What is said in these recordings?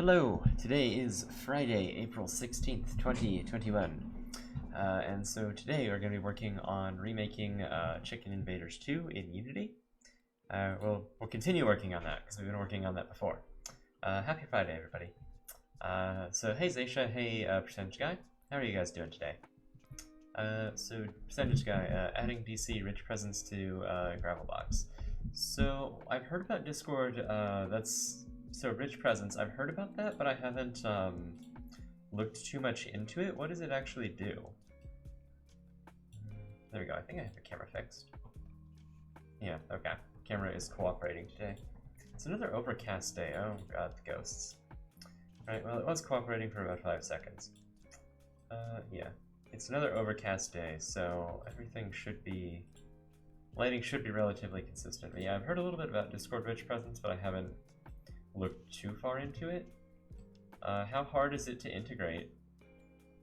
Hello! Today is Friday, April 16th, 2021. And so today we're going to be working on remaking Chicken Invaders 2 in Unity. We'll continue working on that because we've been working on that before. Happy Friday, everybody. So hey Zaisha, hey Percentage Guy, how are you guys doing today? So Percentage Guy, adding DC rich presents to Gravelbox. So I've heard about Discord, so rich presents, I've heard about that, but I haven't looked too much into it. What does it actually do? There we go, I think I have the camera fixed. Yeah, okay. Camera is cooperating today. It's another overcast day. Oh god, the ghosts. Alright, well it was cooperating for about 5 seconds. Yeah. It's another overcast day, so everything should be... lighting should be relatively consistent. But yeah, I've heard a little bit about Discord rich presents, but I haven't looked too far into it. How hard is it to integrate?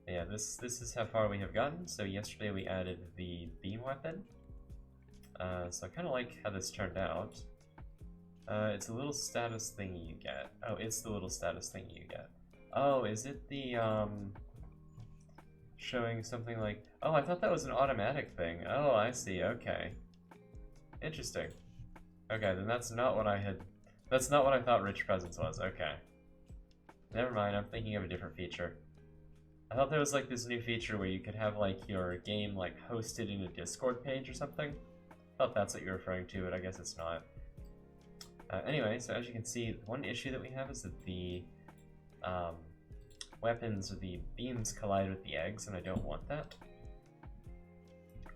Yeah, this is how far we have gotten. So yesterday we added the beam weapon. So I kind of like how this turned out. It's a little status thing you get. Oh, it's the little status thing you get. Oh, is it the, showing something like... Oh, I thought that was an automatic thing. Oh, I see, okay. Interesting. Okay, then that's not what I had... That's not what I thought Rich Presence was, okay. Never mind, I'm thinking of a different feature. I thought there was like this new feature where you could have like your game like hosted in a Discord page or something. I thought that's what you're referring to, but I guess it's not. Anyway, so as you can see, one issue that we have is that the weapons or the beams collide with the eggs, and I don't want that.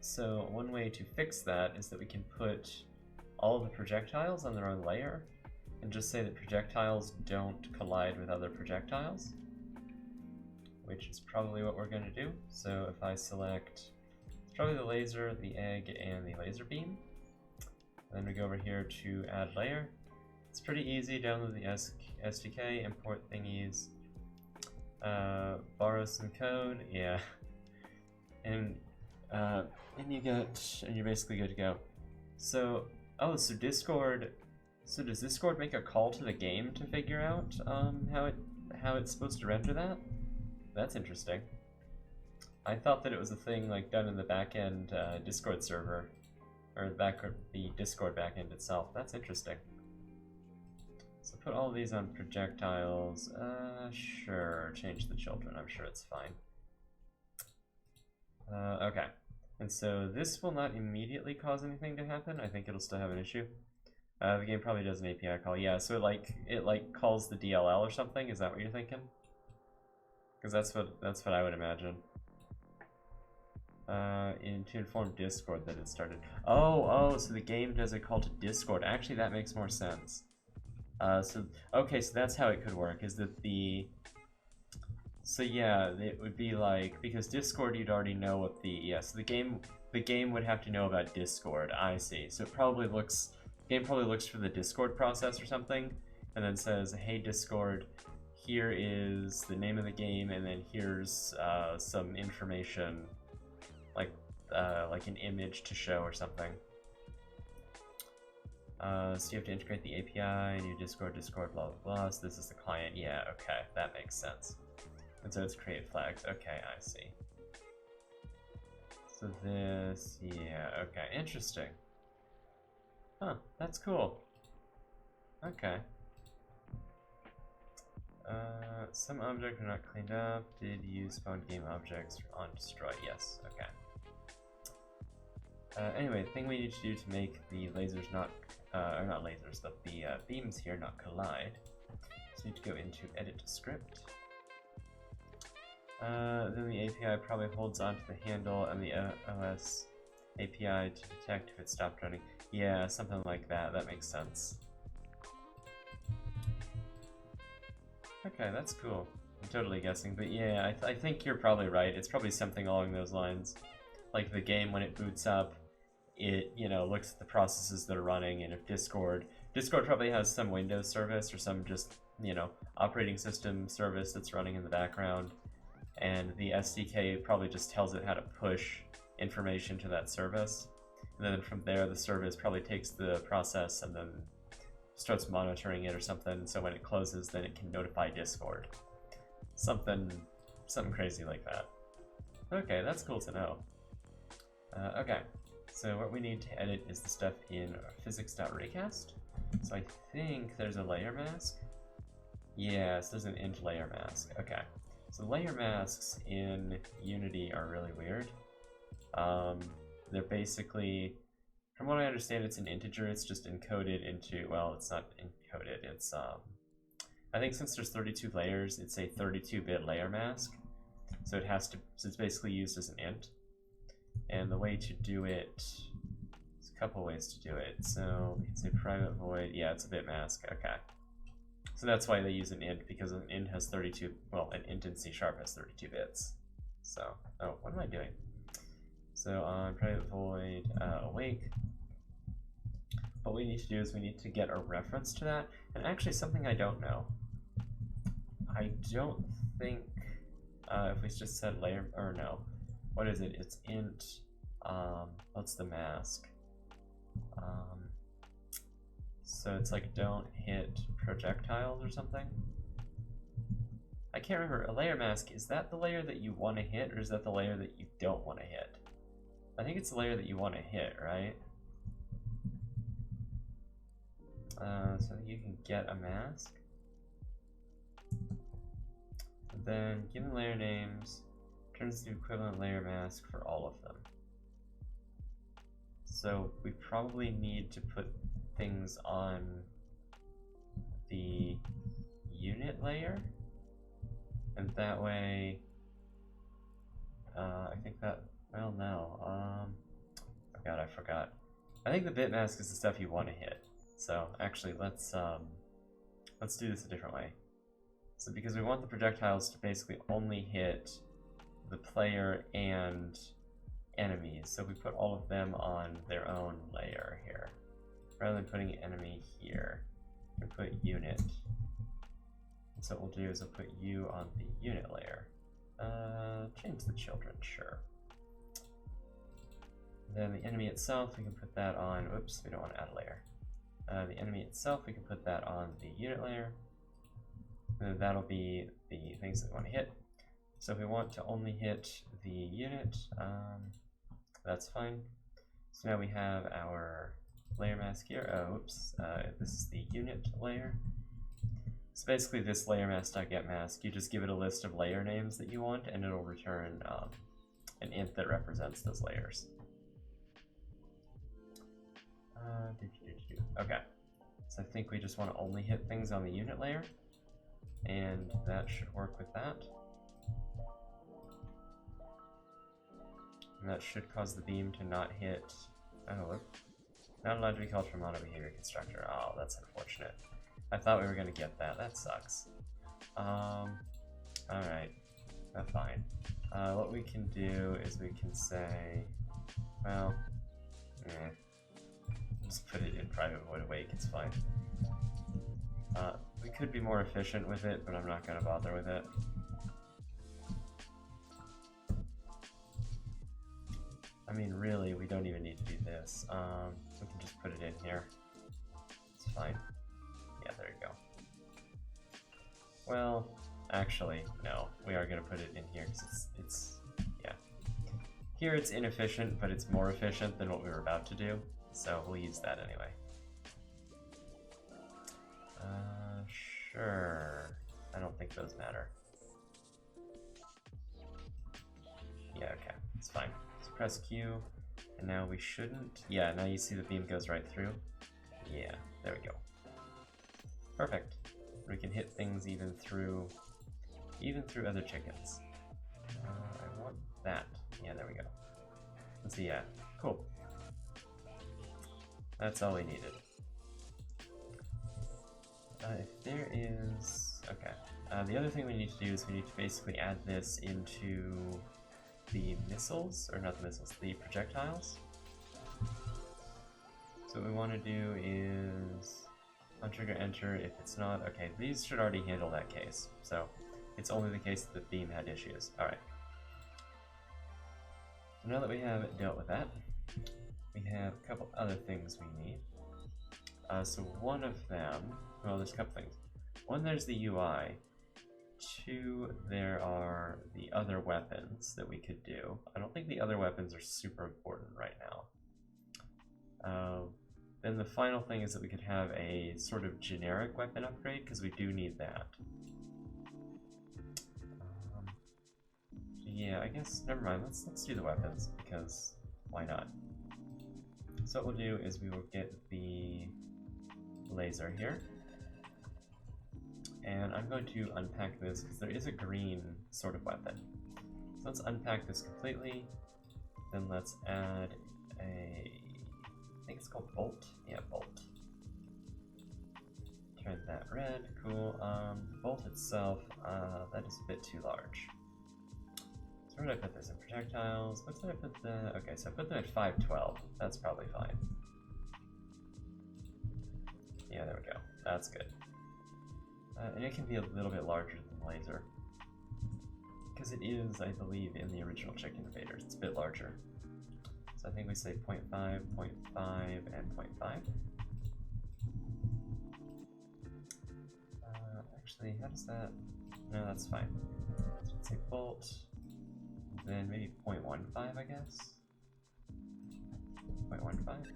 So one way to fix that is that we can put all of the projectiles on their own layer, and just say that projectiles don't collide with other projectiles, which is probably what we're going to do. So if I select probably the laser, the egg, and the laser beam, then we go over here to add layer. It's pretty easy. Download the SDK, import thingies, borrow some code, yeah, and you're basically good to go. So so Discord. So does Discord make a call to the game to figure out how it's supposed to render that? That's interesting. I thought that it was a thing like done in the backend Discord server, or the Discord backend itself. That's interesting. So put all of these on projectiles. Sure. Change the children. I'm sure it's fine. Okay. And so this will not immediately cause anything to happen. I think it'll still have an issue. The game probably does an API call. Yeah, so it calls the DLL or something. Is that what you're thinking? Because that's what I would imagine. To inform Discord that it started. Oh, so the game does a call to Discord. Actually, that makes more sense. So that's how it could work. Is that so yeah, it would be like, because Discord you'd already know what so the game would have to know about Discord. I see. So it probably looks. The game probably looks for the Discord process or something, and then says, hey Discord, here is the name of the game, and then here's some information, like an image to show or something. So you have to integrate the API, new Discord, blah blah blah. So this is the client. Yeah, okay, that makes sense. And so it's create flags. Okay, I see. So this, yeah, okay, interesting. Huh, that's cool. Okay. Some objects are not cleaned up. Did you spawn game objects on destroy? Yes, okay. Anyway, the thing we need to do to make the lasers not lasers, but the beams here not collide. So we need to go into edit to script. Then the API probably holds onto the handle and the OS API to detect if it stopped running. Yeah, something like that. That makes sense. Okay, that's cool. I'm totally guessing, but yeah, I think you're probably right. It's probably something along those lines. Like the game, when it boots up, it, looks at the processes that are running, and if Discord probably has some Windows service or some just, operating system service that's running in the background, and the SDK probably just tells it how to push information to that service. And then from there, the service probably takes the process and then starts monitoring it or something, so when it closes, then it can notify Discord. Something crazy like that. Okay, that's cool to know. Okay, so what we need to edit is the stuff in physics.raycast. So I think there's a layer mask. Yes, there's an int layer mask. Okay, so layer masks in Unity are really weird. They're basically, from what I understand, it's an integer. It's just encoded into, well, it's not encoded. It's I think since there's 32 layers, it's a 32-bit layer mask. So it has to, so it's basically used as an int. And the way to do it, there's a couple ways to do it. So we can say private void, yeah, it's a bit mask, okay. So that's why they use an int, because an int has 32, well, an int in C# has 32 bits. So, oh, what am I doing? So on private void awake, what we need to do is we need to get a reference to that. And actually something I don't know. I don't think, if we just said layer, or no, what is it? It's int, what's the mask? So it's like don't hit projectiles or something? I can't remember. A layer mask, is that the layer that you want to hit, or is that the layer that you don't want to hit? I think it's the layer that you want to hit, right? So you can get a mask. And then given layer names, turns the equivalent layer mask for all of them. So we probably need to put things on the unit layer, and that way, I think that, well, no, oh god, I forgot. I think the bit mask is the stuff you want to hit. So actually, let's do this a different way. So because we want the projectiles to basically only hit the player and enemies, so we put all of them on their own layer here. Rather than putting enemy here, we put unit. And so what we'll do is we'll put you on the unit layer. Change the children, sure. Then the enemy itself, we can put that on, oops, we don't want to add a layer. The enemy itself, we can put that on the unit layer. And then that'll be the things that we want to hit. So if we want to only hit the unit, that's fine. So now we have our layer mask here. Oh, oops, this is the unit layer. So basically this layer mask.getMask, you just give it a list of layer names that you want, and it'll return an int that represents those layers. Okay, so I think we just want to only hit things on the unit layer, and that should work with that. And that should cause the beam to not hit, oh, not allowed to be called from auto behavior constructor. Oh, that's unfortunate. I thought we were going to get that. That sucks. Alright, fine. What we can do is we can say, well, just put it in private void awake, it's fine. We could be more efficient with it, but I'm not going to bother with it. I mean, really, we don't even need to do this. We can just put it in here. It's fine. Yeah, there you go. Well, actually, no. We are going to put it in here because yeah. Here it's inefficient, but it's more efficient than what we were about to do. So we'll use that anyway. Sure. I don't think those matter. Yeah, okay. It's fine. So press Q, and now we shouldn't. Yeah, now you see the beam goes right through. Yeah, there we go. Perfect. We can hit things even through other chickens. I want that. Yeah, there we go. Let's see, yeah. Cool. That's all we needed. If there is... okay. The other thing we need to do is we need to basically add this into the missiles, or not the missiles, the projectiles. So what we want to do is untrigger enter if it's not... okay, these should already handle that case. So it's only the case that the beam had issues. Alright. Now that we have dealt with that, we have a couple other things we need. So one of them, well, there's a couple things. One, there's the UI. Two, there are the other weapons that we could do. I don't think the other weapons are super important right now. Then the final thing is that we could have a sort of generic weapon upgrade, because we do need that. Yeah, I guess, never mind, let's do the weapons, because why not? So what we'll do is we will get the laser here. And I'm going to unpack this, because there is a green sort of weapon. So let's unpack this completely. Then let's add a... I think it's called bolt? Yeah, bolt. Turn that red, cool. The bolt itself, that is a bit too large. So where did I put this? In projectiles? What did I put the... Okay, so I put them at 512. That's probably fine. Yeah, there we go. That's good. And it can be a little bit larger than the laser. Because it is, I believe, in the original Chicken Invaders. It's a bit larger. So I think we say 0.5, 0.5, and 0.5. Actually, how does that... No, that's fine. So let's say bolt. Then maybe 0.15, I guess? 0.15?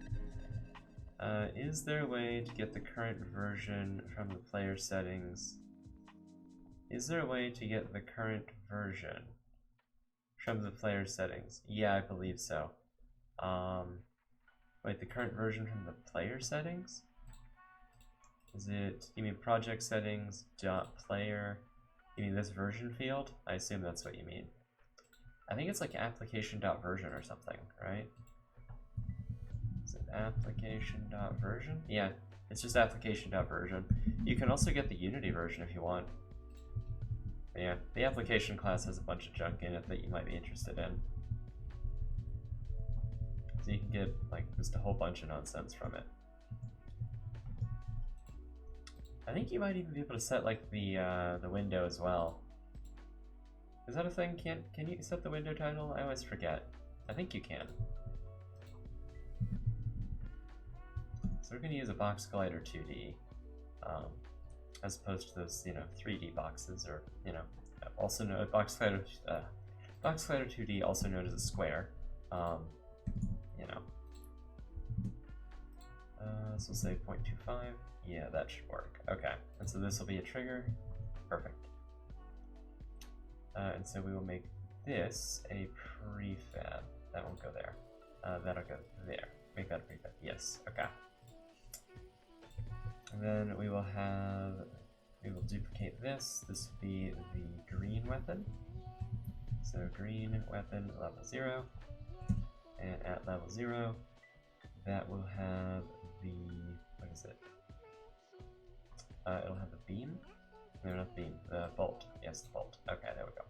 Is there a way to get the current version from the player settings? Is there a way to get the current version from the player settings? Yeah, I believe so. Wait, the current version from the player settings? Is it, you mean project settings dot player? You mean this version field? I assume that's what you mean. I think it's like application dot version or something, right? Application.version? Yeah, it's just application.version. You can also get the Unity version if you want. But yeah, the application class has a bunch of junk in it that you might be interested in. So you can get like just a whole bunch of nonsense from it. I think you might even be able to set like the window as well. Is that a thing? Can you set the window title? I always forget. I think you can. So we're going to use a box collider 2D, as opposed to those, 3D boxes, or, also known box collider 2D, also known as a square. So we'll say 0.25. Yeah, that should work. Okay, and so this will be a trigger. Perfect. And so we will make this a prefab. That won't go there. That'll go there. Make that a prefab. Yes. Okay. And then we will duplicate this. This will be the green weapon. So green weapon level 0. And at level 0, that will have the, what is it? It'll have the beam? No, not the beam, the bolt. Yes, the bolt. Okay, there we go.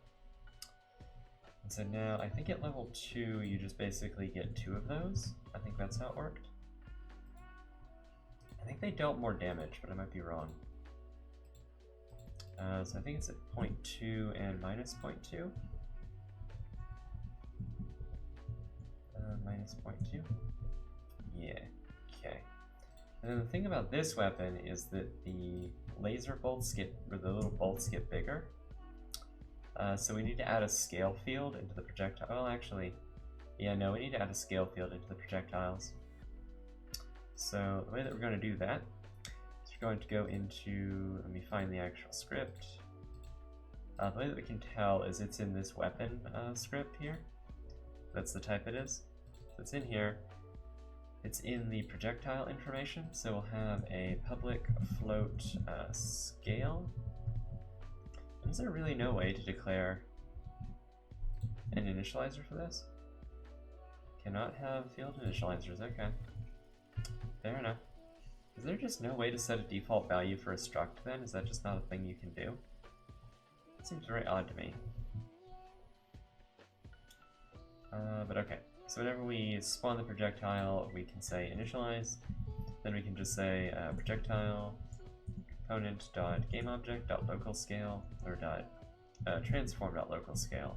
And so now, I think at level 2, you just basically get 2 of those. I think that's how it worked. I think they dealt more damage, but I might be wrong. So I think it's at 0.2 and minus 0.2. Minus 0.2. Yeah, okay. And then the thing about this weapon is that the laser bolts or the little bolts get bigger. So we need to add a scale field into the projectile. Well, actually, yeah, no, we need to add a scale field into the projectiles. So the way that we're going to do that is we're going to go into, let me find the actual script. The way that we can tell is it's in this weapon script here. That's the type it is. So it's in here. It's in the projectile information. So we'll have a public float scale. Is there really no way to declare an initializer for this? Cannot have field initializers, okay. Fair enough. Is there just no way to set a default value for a struct then? Is that just not a thing you can do? It seems very odd to me. But okay. So whenever we spawn the projectile, we can say initialize. Then we can just say projectile component.gameObject.localScale or transform.localScale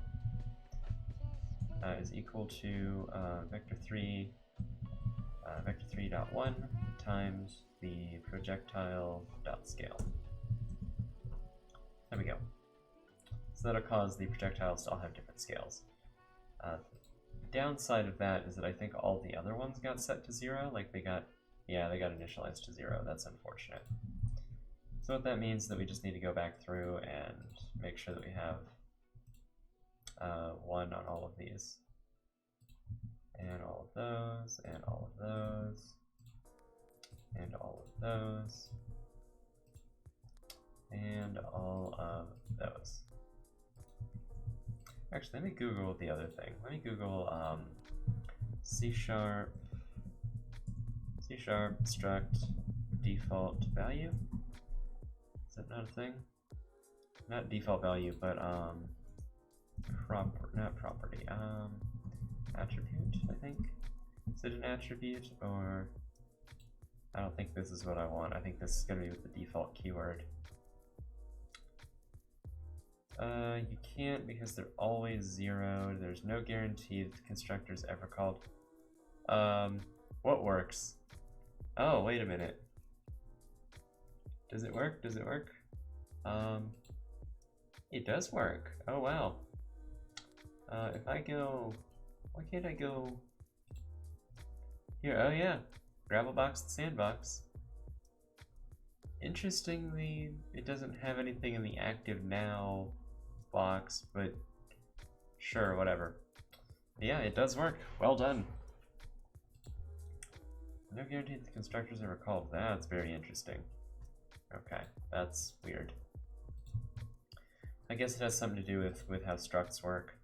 is equal to vector3 vector3.1 times the projectile dot scale. There we go. So that'll cause the projectiles to all have different scales. The downside of that is that I think all the other ones got set to 0. Like they got initialized to 0. That's unfortunate. So what that means is that we just need to go back through and make sure that we have 1 on all of these. And all of those, and all of those, and all of those, and all of those. Actually, let me Google the other thing. Let me Google C# struct default value. Is that not a thing? Not default value, but not property. Attribute, I think. Is it an attribute, or I don't think this is what I want. I think this is going to be with the default keyword. You can't because they're always zeroed. There's no guarantee that the constructor's ever called. What works? Oh, wait a minute. Does it work? Does it work? It does work. Oh, wow. If I go... Why can't I go... Here, oh yeah. Gravel box and sandbox. Interestingly, it doesn't have anything in the active now box, but sure, whatever. Yeah, it does work. Well done. No guarantee that the constructors ever called. That's very interesting. Okay, that's weird. I guess it has something to do with how structs work.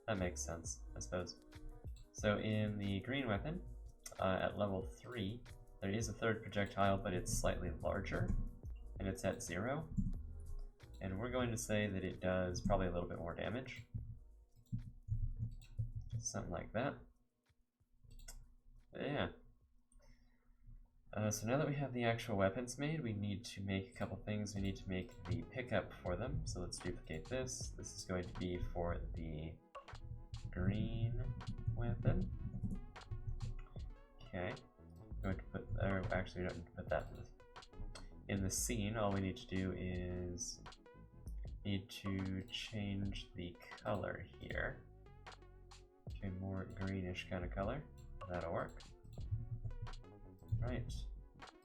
That makes sense, I suppose. So in the green weapon, at level 3, there is a third projectile, but it's slightly larger, and it's at 0. And we're going to say that it does probably a little bit more damage. Something like that. Yeah. So now that we have the actual weapons made, we need to make a couple things. We need to make the pickup for them. So let's duplicate this. This is going to be for the green weapon. Okay. I'm going to put, or actually we don't need to put that in the scene. All we need to do is need to change the color here to a more greenish kind of color. That'll work. Right.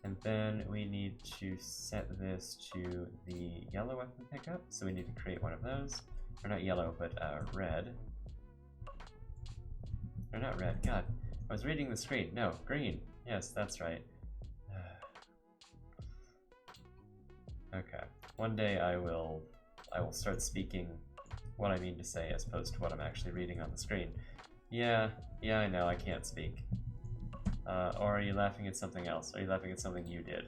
And then we need to set this to the yellow weapon pickup. So we need to create one of those. Or not yellow, but red. Or not red, God. I was reading the screen. No, green. Yes, that's right. Okay. One day I will start speaking what I mean to say as opposed to what I'm actually reading on the screen. Yeah, I know, I can't speak. Or are you laughing at something else? Are you laughing at something you did?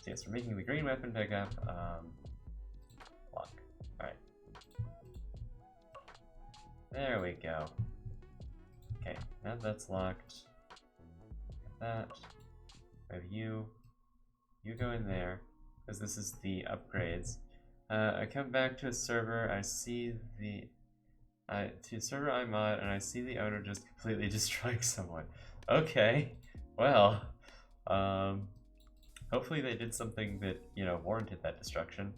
So yes, we're making the green weapon pickup. Lock. Alright. There we go. Okay, now that's locked. That. We have you. You go in there, because this is the upgrades. I come back to a server, I see the... to server I mod, and I see the owner just completely destroying someone. Okay, well, hopefully they did something that, you know, warranted that destruction.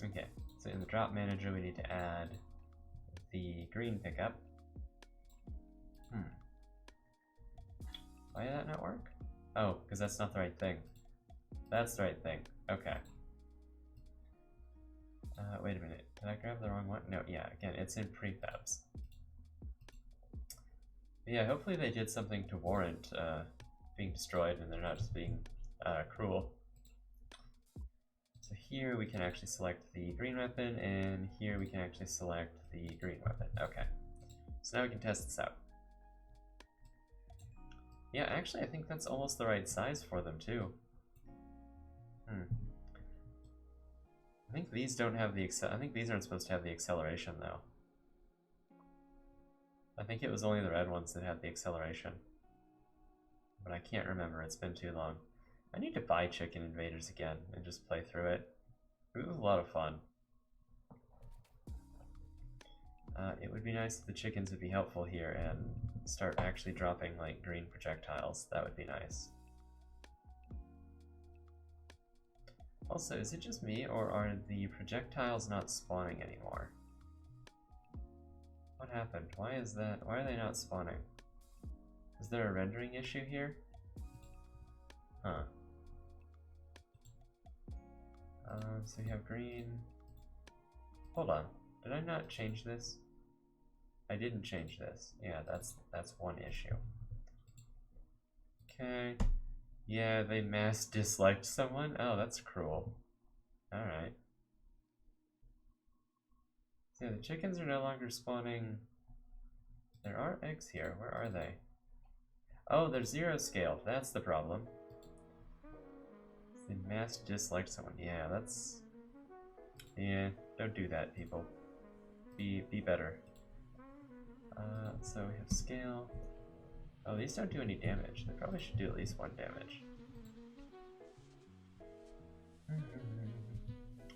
Okay, so in the drop manager we need to add the green pickup. Why did that not work? Oh, because that's not the right thing. That's the right thing. Okay. Wait a minute. Did I grab the wrong one? No, yeah, again, it's in prefabs. But yeah, hopefully they did something to warrant being destroyed and they're not just being cruel. So here we can actually select the green weapon, and here we can actually select the green weapon. Okay. So now we can test this out. Yeah, actually I think that's almost the right size for them too. I think these don't have the I think these aren't supposed to have the acceleration though. I think it was only the red ones that had the acceleration. But I can't remember, it's been too long. I need to buy Chicken Invaders again and just play through it. It was a lot of fun. It would be nice if the chickens would be helpful here and start actually dropping, like, green projectiles. That would be nice. Also, is it just me, or are the projectiles not spawning anymore? What happened? Why is that? Why are they not spawning? Is there a rendering issue here? Huh. So you have green. Hold on. Did I not change this? I didn't change this. Yeah, that's one issue. Okay. Yeah, they mass disliked someone? Oh, that's cruel. Alright. So yeah, the chickens are no longer spawning. There are eggs here. Where are they? Oh, they're 0 scaled. That's the problem. They mass disliked someone. Yeah, that's... Yeah, don't do that, people. Be better. So we have scale. Oh, these don't do any damage. They probably should do at least 1 damage.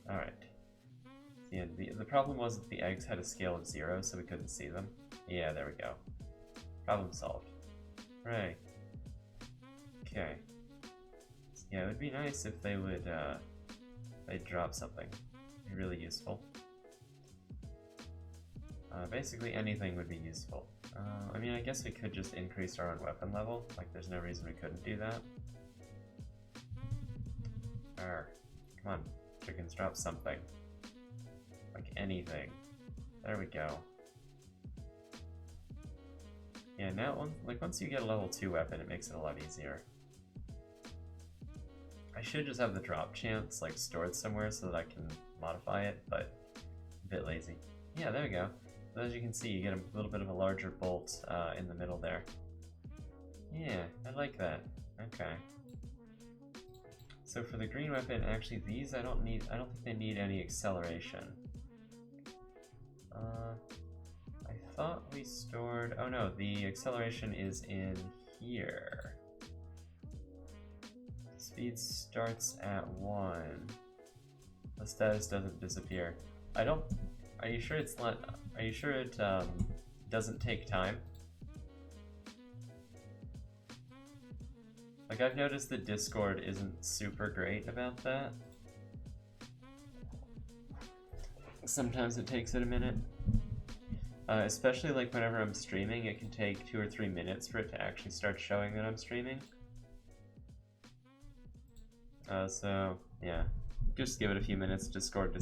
Alright. Yeah, the problem was that the eggs had a scale of 0, so we couldn't see them. Yeah, there we go. Problem solved. Right. Okay. Yeah, it would be nice if they would, they'd drop something. It'd be really useful. Basically anything would be useful. I mean, I guess we could just increase our own weapon level. Like, there's no reason we couldn't do that. Arr. Come on, chickens, drop something. Like, anything. There we go. Yeah, now, once you get a level 2 weapon, it makes it a lot easier. I should just have the drop chance, like, stored somewhere so that I can modify it, but a bit lazy. Yeah, there we go. So as you can see, you get a little bit of a larger bolt in the middle there. Yeah, I like that. Okay. So for the green weapon, actually these I don't think they need any acceleration. I thought we stored, oh no, the acceleration is in here. Speed starts at 1. The status doesn't disappear. Are you sure it's not, are you sure it doesn't take time? Like, I've noticed that Discord isn't super great about that. Sometimes it takes it a minute. Especially like whenever I'm streaming, it can take 2 or 3 minutes for it to actually start showing that I'm streaming. So, yeah. Just give it a few minutes. Discord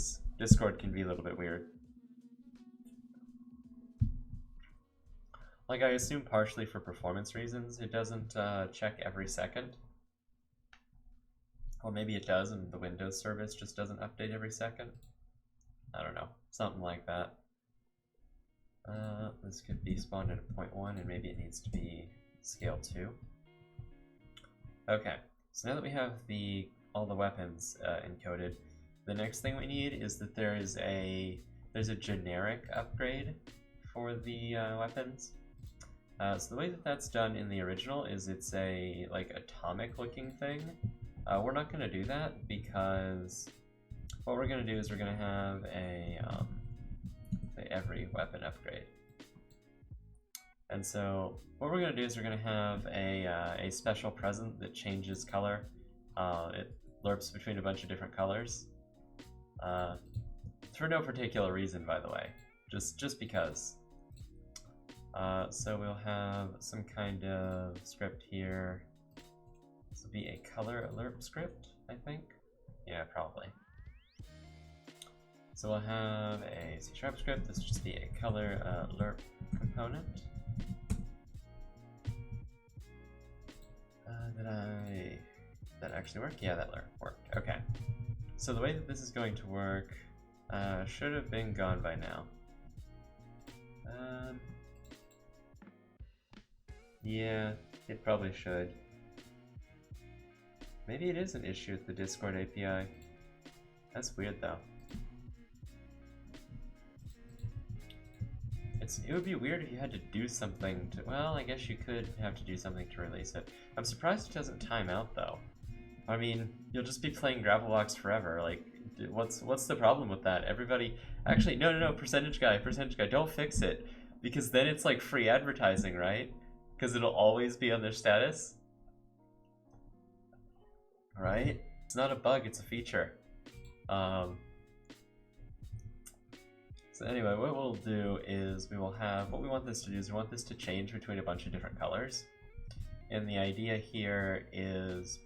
can be a little bit weird. Like, I assume partially for performance reasons, it doesn't check every second. Or maybe it does and the Windows service just doesn't update every second. I don't know. Something like that. This could be spawned at a 0.1 and maybe it needs to be scale 2. Okay, so now that we have all the weapons encoded, the next thing we need is that there's a generic upgrade for the weapons. So the way that that's done in the original is it's a like atomic looking thing. We're not going to do that because what we're going to do is we're going to have a every weapon upgrade. And so what we're going to do is we're going to have a special present that changes color. It lerps between a bunch of different colors. For no particular reason, by the way. Just because. So we'll have some kind of script here. This will be a color alert script, I think. Yeah, probably. So we'll have a C# script. This will just be a color alert component. Did that actually work? Yeah, that worked. Okay. So the way that this is going to work should have been gone by now. Yeah, it probably should. Maybe it is an issue with the Discord API. That's weird though. It would be weird if you had to do something to, well, I guess you could have to do something to release it. I'm surprised it doesn't time out though. I mean, you'll just be playing Gravelbox forever. Like, What's the problem with that? Everybody, actually, no, percentage guy, don't fix it, because then it's like free advertising, right? Because it'll always be on their status, right? It's not a bug, it's a feature. So anyway, what we'll do is we will have, what we want this to do is we want this to change between a bunch of different colors. And the idea here is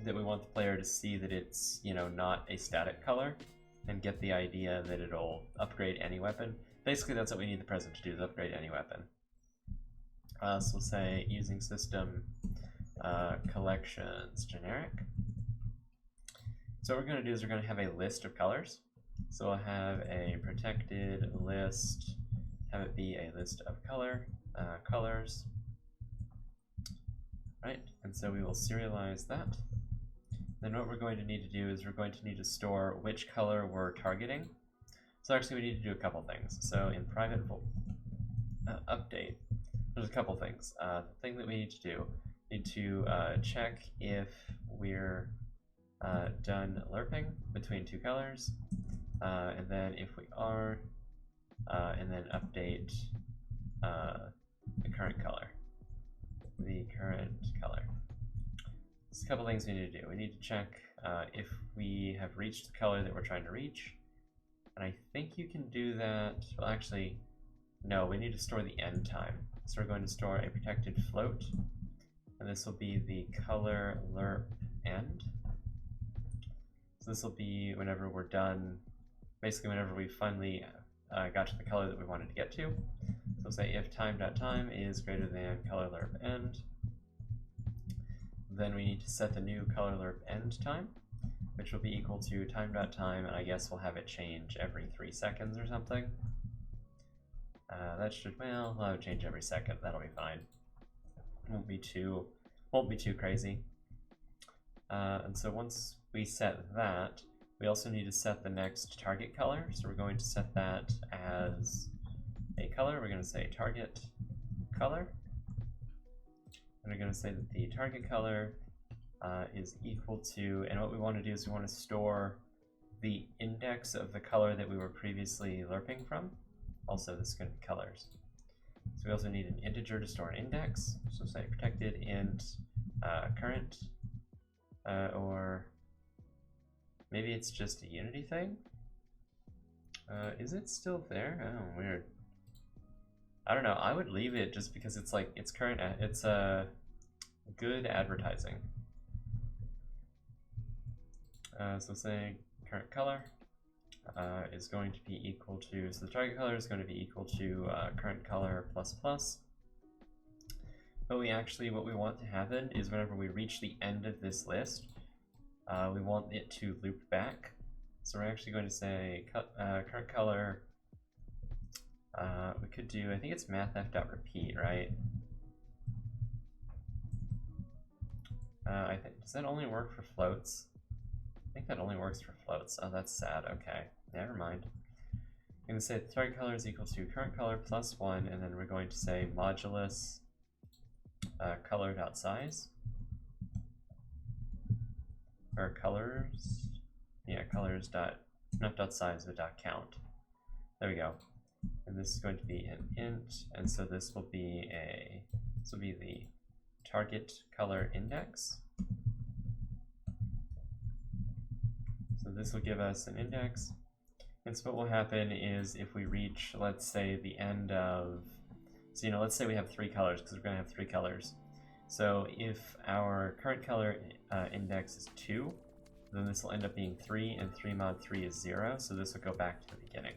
that we want the player to see that it's, you know, not a static color, and get the idea that it'll upgrade any weapon. Basically, that's what we need the present to do, is upgrade any weapon. So we'll say using system collections generic. So what we're going to do is we're going to have a list of colors. So we'll have a protected list, have it be a list of colors. Right, and so we will serialize that. Then what we're going to need to do is we're going to need to store which color we're targeting. So actually we need to do a couple things. So in private update, there's a couple things. The thing that we need to do, we need to check if we're done lerping between two colors, and then if we are, and then update the current color. There's a couple things we need to do. We need to check if we have reached the color that we're trying to reach. And I think you can do that. Well, actually, no, we need to store the end time. So we're going to store a protected float. And this will be the color lerp end. So this will be whenever we're done, basically whenever we finally got to the color that we wanted to get to. So we'll say if time.time is greater than color lerp end. Then we need to set the new color lerp end time, which will be equal to time.time, and I guess we'll have it change every 3 seconds or something. That should, well, we'll have it change every second. That'll be fine. Won't be too crazy. And so once we set that, we also need to set the next target color. So we're going to set that as a color. We're going to say target color. And we're going to say that the target color is equal to, and what we want to do is we want to store the index of the color that we were previously lerping from. Also, this is going to be colors. So we also need an integer to store an index. So say protected int current, or maybe it's just a Unity thing. Is it still there? Oh, weird. I don't know. I would leave it just because it's like it's current. It's a good advertising. So say current color is going to be equal to, so the target color is going to be equal to current color plus plus. But we actually, what we want to happen is whenever we reach the end of this list, we want it to loop back. So we're actually going to say current color. We could do, I think it's mathf.repeat, right? I think, does that only work for floats? I think that only works for floats. Oh, that's sad. Okay, never mind. I'm going to say the target color is equal to current color plus 1, and then we're going to say modulus color.size. Or colors, yeah, colors dot, not dot size, but dot count. There we go. And this is going to be an int, and so this will be the target color index. So this will give us an index. And so what will happen is if we reach, let's say, the end of, so, you know, let's say we have 3 colors, because we're going to have 3 colors. So if our current color index is 2, then this will end up being 3, and 3 mod 3 is 0, so this will go back to the beginning.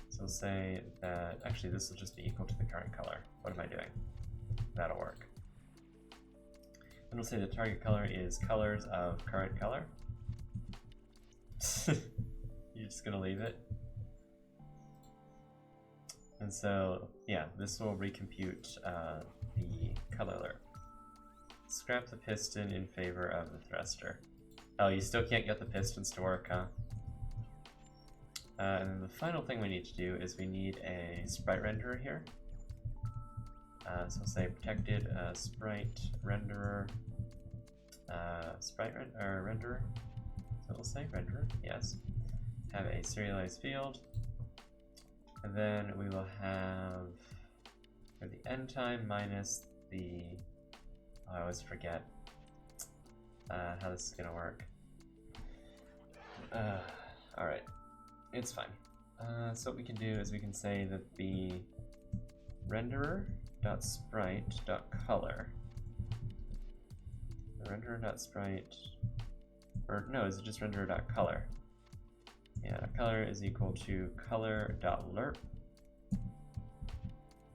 So we'll say that, actually this will just be equal to the current color. What am I doing? That'll work. And we'll say the target color is colors of current color. You're just gonna leave it? And so, yeah, this will recompute the color alert. Scrap the piston in favor of the thruster. Oh, you still can't get the pistons to work, huh? And then the final thing we need to do is we need a sprite renderer here. So we'll say protected sprite renderer, renderer. It'll say renderer, yes. Have a serialized field. And then we will have the end time minus the, oh, I always forget how this is gonna work. Alright, it's fine. So what we can do is we can say that the renderer.sprite.color, the renderer.sprite, or no, is it just renderer.color? Yeah, color is equal to color.lerp.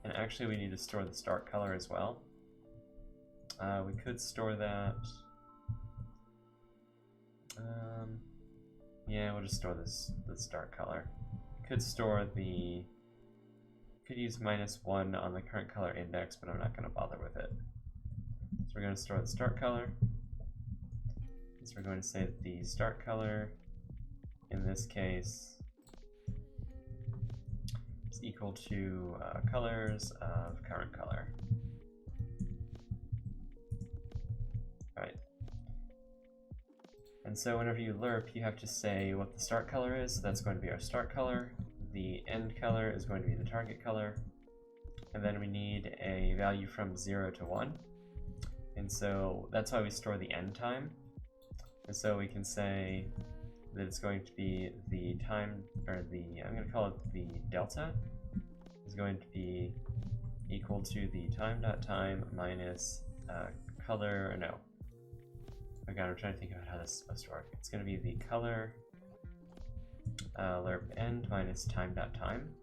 And actually we need to store the start color as well. We could store that. Yeah, we'll just store the start color. Could store the, could use -1 on the current color index, but I'm not going to bother with it. So we're going to store the start color. So we're going to say that the start color, in this case, is equal to colors of current color. Alright. And so whenever you lerp, you have to say what the start color is. So that's going to be our start color. The end color is going to be the target color. And then we need a value from 0 to 1. And so that's why we store the end time. And so we can say that it's going to be the time, or the, I'm going to call it the delta, is going to be equal to the time.time minus color, or no. Oh god, I'm trying to think about how this is supposed to work. It's going to be the color lerp end minus time.time.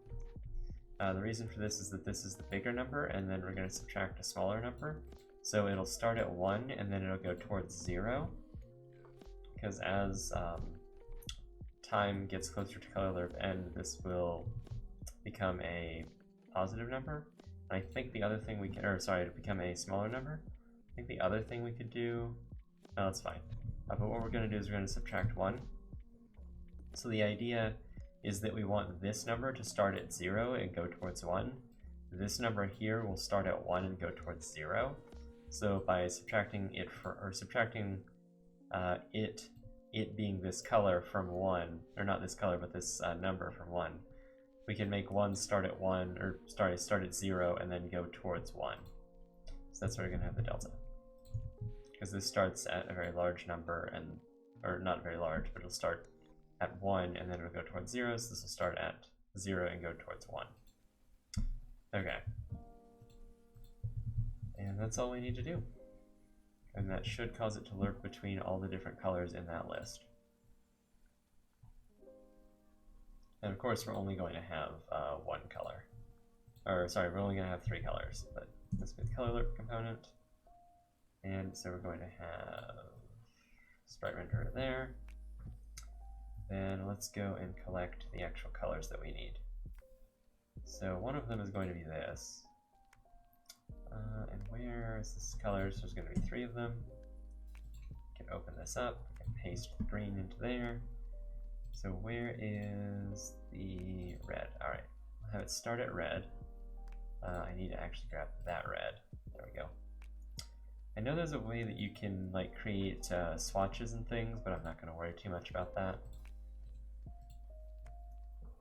The reason for this is that this is the bigger number, and then we're going to subtract a smaller number. So it'll start at 1, and then it'll go towards 0. Because as time gets closer to color lerp end, this will become a positive number. And I think the other thing we can, or sorry, to become a smaller number. I think the other thing we could do, no, that's fine. But what we're going to do is we're going to subtract 1. So the idea is that we want this number to start at 0 and go towards 1. This number here will start at 1 and go towards 0. So by subtracting it it being this color from 1, or not this color, but this number from 1, we can make 1 start at 1, or start at 0 and then go towards 1. So that's where we're going to have the delta. Because this starts at a very large number, and, or not very large, but it'll start at 1 and then it'll go towards 0, so this will start at 0 and go towards 1. Okay. And that's all we need to do. And that should cause it to lerp between all the different colors in that list. And of course we're only going to have one color. Or sorry, we're only going to have 3 colors, but this will be the color lerp component. And so we're going to have sprite renderer there. Then let's go and collect the actual colors that we need. So one of them is going to be this. And where is this colors? There's going to be 3 of them. We can open this up, we can paste the green into there. So where is the red? Alright, I'll have it start at red. I need to actually grab that red. There we go. I know there's a way that you can like create swatches and things, but I'm not going to worry too much about that.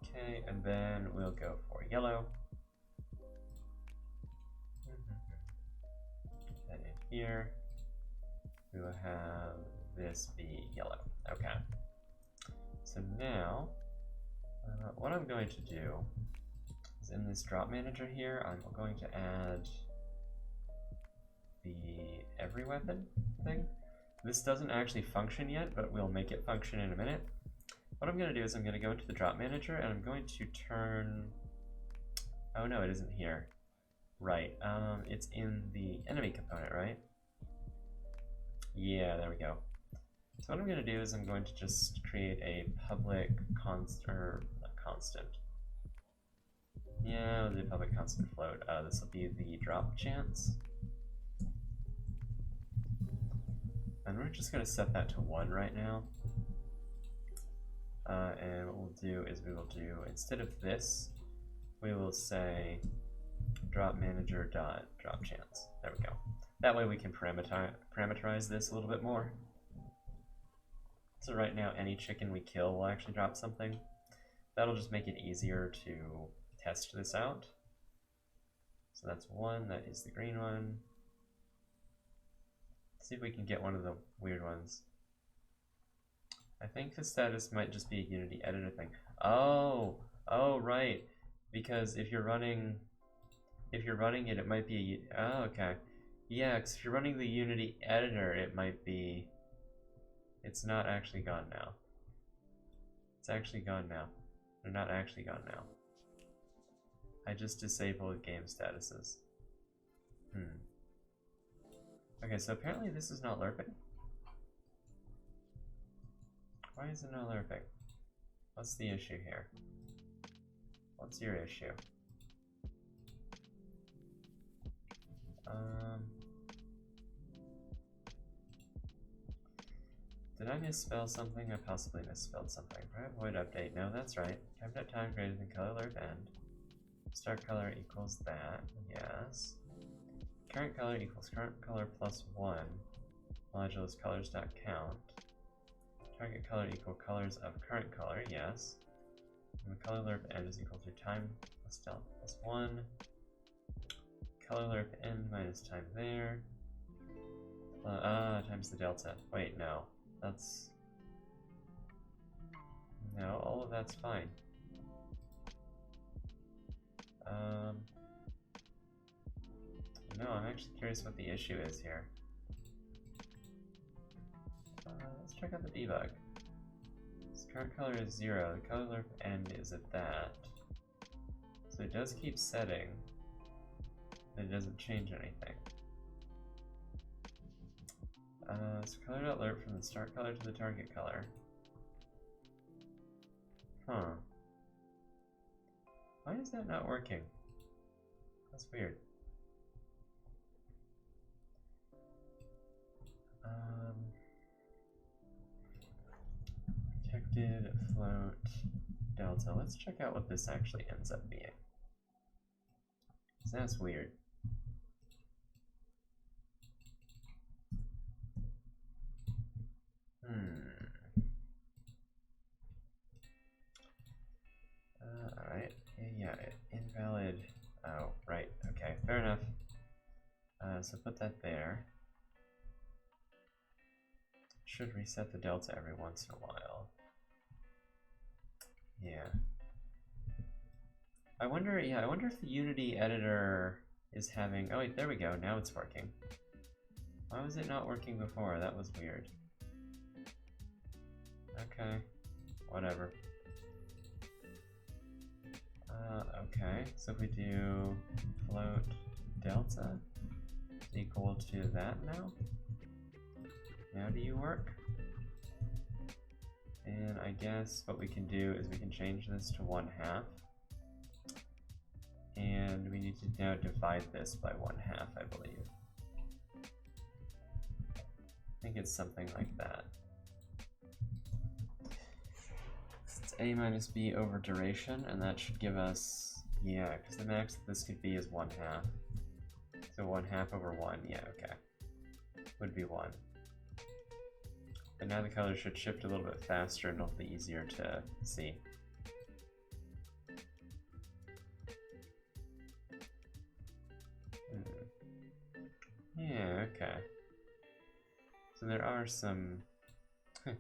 Okay, and then we'll go for yellow. And in here, we will have this be yellow. Okay. So now, what I'm going to do is in this drop manager here, I'm going to add the every weapon thing. This doesn't actually function yet, but we'll make it function in a minute. What I'm going to do is I'm going to go into the drop manager and I'm going to turn, oh no, it isn't here. Right, it's in the enemy component, right? Yeah, there we go. So what I'm going to do is I'm going to just create a public constant. Yeah, we'll do public constant float. This will be the drop chance. And we're just going to set that to 1 right now. And what we'll do is we will do, instead of this, we will say drop manager dot drop chance. There we go. That way we can parameterize this a little bit more. So right now, any chicken we kill will actually drop something. That'll just make it easier to test this out. So that's one, that is the green one. Let's see if we can get one of the weird ones. I think the status might just be a Unity editor thing. Oh, right. Because if you're running it, it might be oh, okay. Yeah, because if you're running the Unity editor, it might be. It's not actually gone now. It's actually gone now. They're not actually gone now. I just disabled game statuses. Okay, so apparently this is not lerping. Why is it not lerping? What's the issue here? What's your issue? Did I misspell something? I possibly misspelled something. Right, void update. No, that's right. Cabinet time greater than color lerp end. Start color equals that. Yes. Current color equals current color plus 1. Modulus colors.count. Target color equal colors of current color. Yes. And the color lerp end is equal to time plus delta plus 1. Color lerp end minus time there. Times the delta. Wait, no. That's... No, all of that's fine. No, I'm actually curious what the issue is here. Let's check out the debug. This current color is 0, the color lerp end is at that. So it does keep setting, but it doesn't change anything. So color.lerp from the start color to the target color. Huh. Why is that not working? That's weird. Detected float delta. Let's check out what this actually ends up being. That's weird. Alright. Yeah, invalid. Oh, right. Okay, fair enough. So put that there. Should reset the delta every once in a while. Yeah. I wonder if the Unity editor is having... Oh, wait, there we go. Now it's working. Why was it not working before? That was weird. Okay. Whatever. Okay, so if we do float delta equal to that now. Now do you work? And I guess what we can do is we can change this to 1/2. And we need to now divide this by 1/2, I believe. I think it's something like that. It's a minus b over duration, and that should give us, yeah, because the max that this could be is 1/2. So 1/2 over 1, yeah, okay. Would be 1. And now the color should shift a little bit faster and it'll be easier to see. Yeah, okay. So there are some...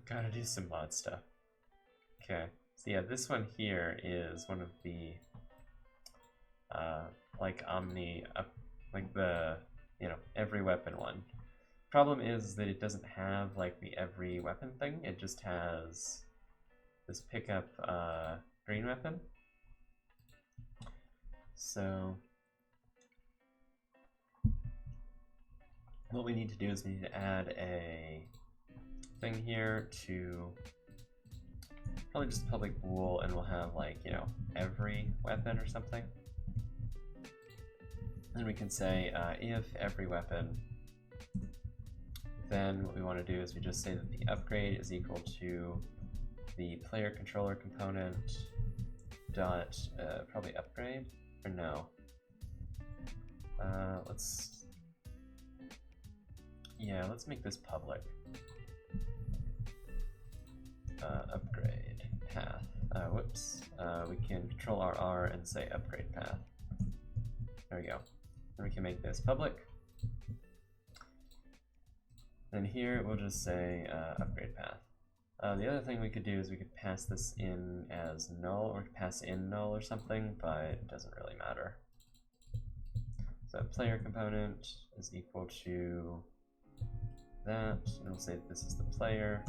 gotta do some mod stuff. Okay, so yeah, this one here is one of the... like like the, every weapon one. Problem is that it doesn't have like the every weapon thing, it just has this pickup green weapon. So what we need to do is we need to add a thing here to probably just public bool, and we'll have like, every weapon or something. Then we can say if every weapon, then what we want to do is we just say that the upgrade is equal to the player controller component dot probably upgrade, or no. Let's make this public. upgrade path. Whoops. We can control our R and say upgrade path. There we go. Then we can make this public. Then here we'll just say upgrade path. The other thing we could do is we could pass this in as null, or pass in null or something, but it doesn't really matter. So player component is equal to that, and we'll say this is the player.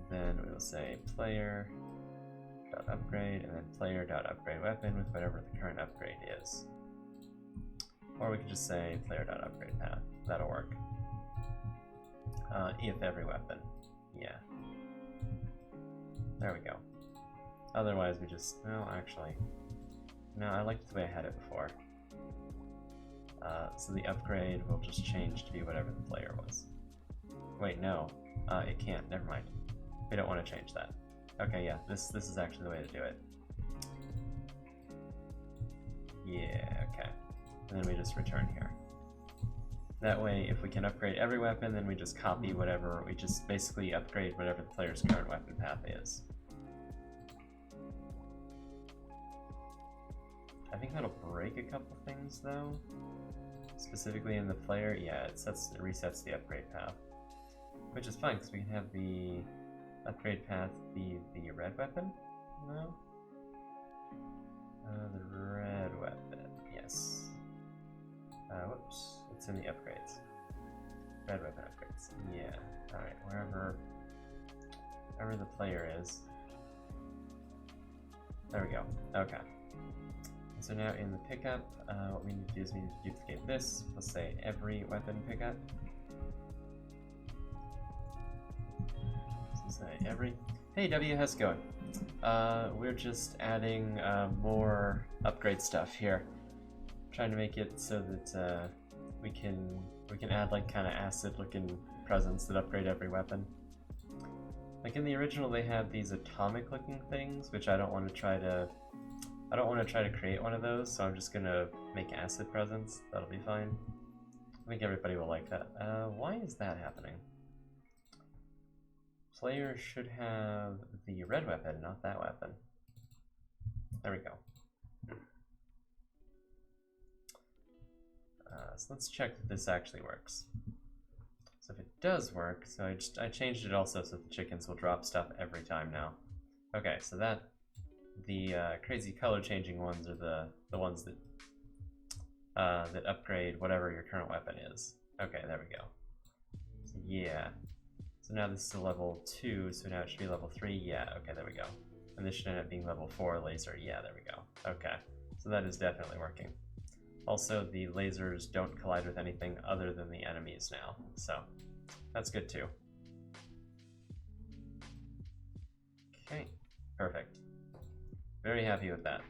Then we will say player.upgrade, and then player.upgrade weapon with whatever the current upgrade is. Or we could just say player.upgrade path. That'll work. If every weapon. Yeah. There we go. Otherwise we just, no, actually, no, I liked the way I had it before. So the upgrade will just change to be whatever the player was. Wait, no, it can't, never mind. We don't want to change that. Okay, yeah, this is actually the way to do it. Yeah, okay. And then we just return here. That way, if we can upgrade every weapon, then we just copy whatever, we just basically upgrade whatever the player's current weapon path is. I think that'll break a couple things though. Specifically in the player, yeah, it resets the upgrade path. Which is fine, because we can have the upgrade path be the red weapon? No? The red weapon, yes. Whoops, it's in the upgrades. Red weapon upgrades, yeah. Alright, wherever the player is. There we go, okay. So now in the pickup, what we need to do is we need to duplicate this. Let's say every weapon pickup. So say every. Hey W, how's it going? We're just adding more upgrade stuff here. Trying to make it so that we can add like kind of acid-looking presents that upgrade every weapon. Like in the original, they had these atomic-looking things, which I don't want to try to create one of those, so I'm just gonna make acid presents. That'll be fine. I think everybody will like that. Why is that happening? Player should have the red weapon, not that weapon. There we go. So let's check that this actually works. So if it does work, so I changed it also so the chickens will drop stuff every time now. Okay, so that the crazy color changing ones are the ones that that upgrade whatever your current weapon is. Okay, there we go. So yeah. So now this is a level 2, so now it should be level 3. Yeah, okay, there we go. And this should end up being level 4 laser. Yeah, there we go. Okay, so that is definitely working. Also, the lasers don't collide with anything other than the enemies now, so that's good too. Okay, perfect. Very happy with that.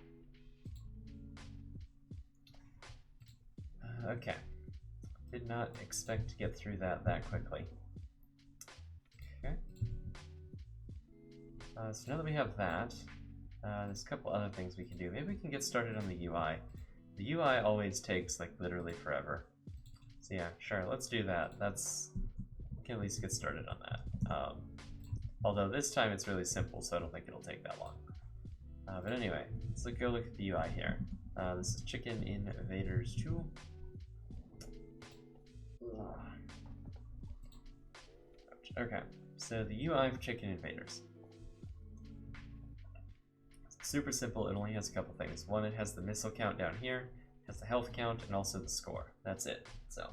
Okay, did not expect to get through that quickly. Okay. So now that we have that, there's a couple other things we can do. Maybe we can get started on the UI. The UI always takes like literally forever. So yeah, sure, let's do that. We can at least get started on that. Although this time it's really simple, so I don't think it'll take that long. But anyway, let's go look at the UI here. This is Chicken Invaders 2. Okay, so the UI of Chicken Invaders. Super simple, it only has a couple things. One, it has the missile count down here, it has the health count, and also the score. That's it. So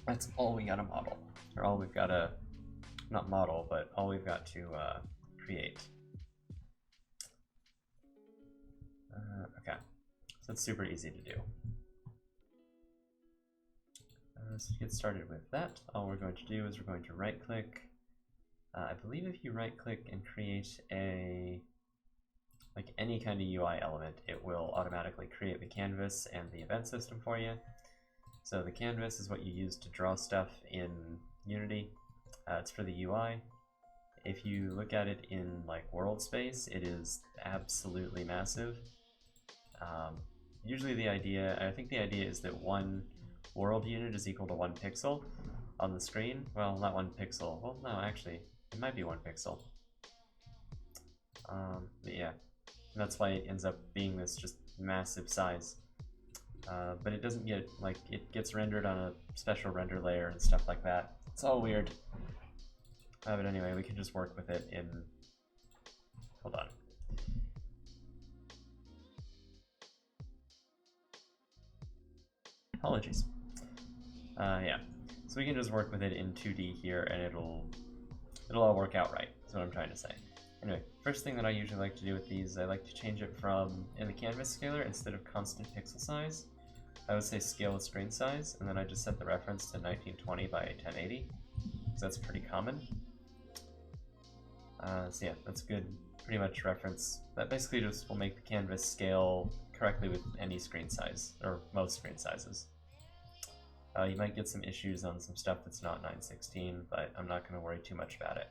that's all we gotta model. Or all we've gotta, not model, but all we've got to create. Okay, so it's super easy to do. So to get started with that, all we're going to do is we're going to right click. I believe if you right click and create like any kind of UI element, it will automatically create the canvas and the event system for you. So the canvas is what you use to draw stuff in Unity. It's for the UI. If you look at it in like world space, it is absolutely massive. Usually I think the idea is that one world unit is equal to 1 pixel on the screen. Well, not 1 pixel. Well, no, actually, It might be 1 pixel. But yeah, and that's why it ends up being this just massive size. But it doesn't get, like, it gets rendered on a special render layer and stuff like that. It's all weird. But anyway, we can just work with it in... Hold on. Apologies. Yeah, so we can just work with it in 2D here, and it'll all work out right, is what I'm trying to say. Anyway, first thing that I usually like to do with these, I like to change it from, in the canvas scaler, instead of constant pixel size, I would say scale with screen size, and then I just set the reference to 1920 by 1080, because that's pretty common. So yeah, that's good, pretty much reference. That basically just will make the canvas scale correctly with any screen size, or most screen sizes. You might get some issues on some stuff that's not 916, but I'm not going to worry too much about it.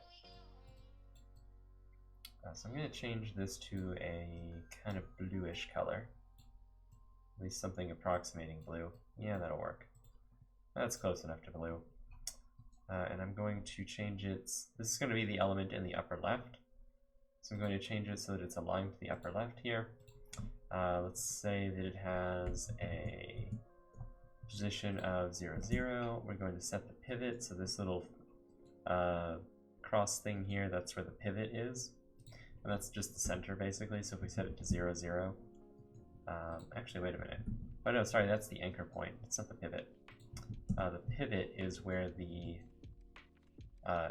So I'm going to change this to a kind of bluish color. At least something approximating blue. Yeah, that'll work. That's close enough to blue. And I'm going to change it. This is going to be the element in the upper left. So I'm going to change it so that it's aligned to the upper left here. Let's say that it has a position of 0, 0. We're going to set the pivot. So this little cross thing here, that's where the pivot is. And that's just the center basically. So if we set it to 0, 0. Actually, wait a minute. Oh no, sorry, that's the anchor point. It's not the pivot. The pivot is where the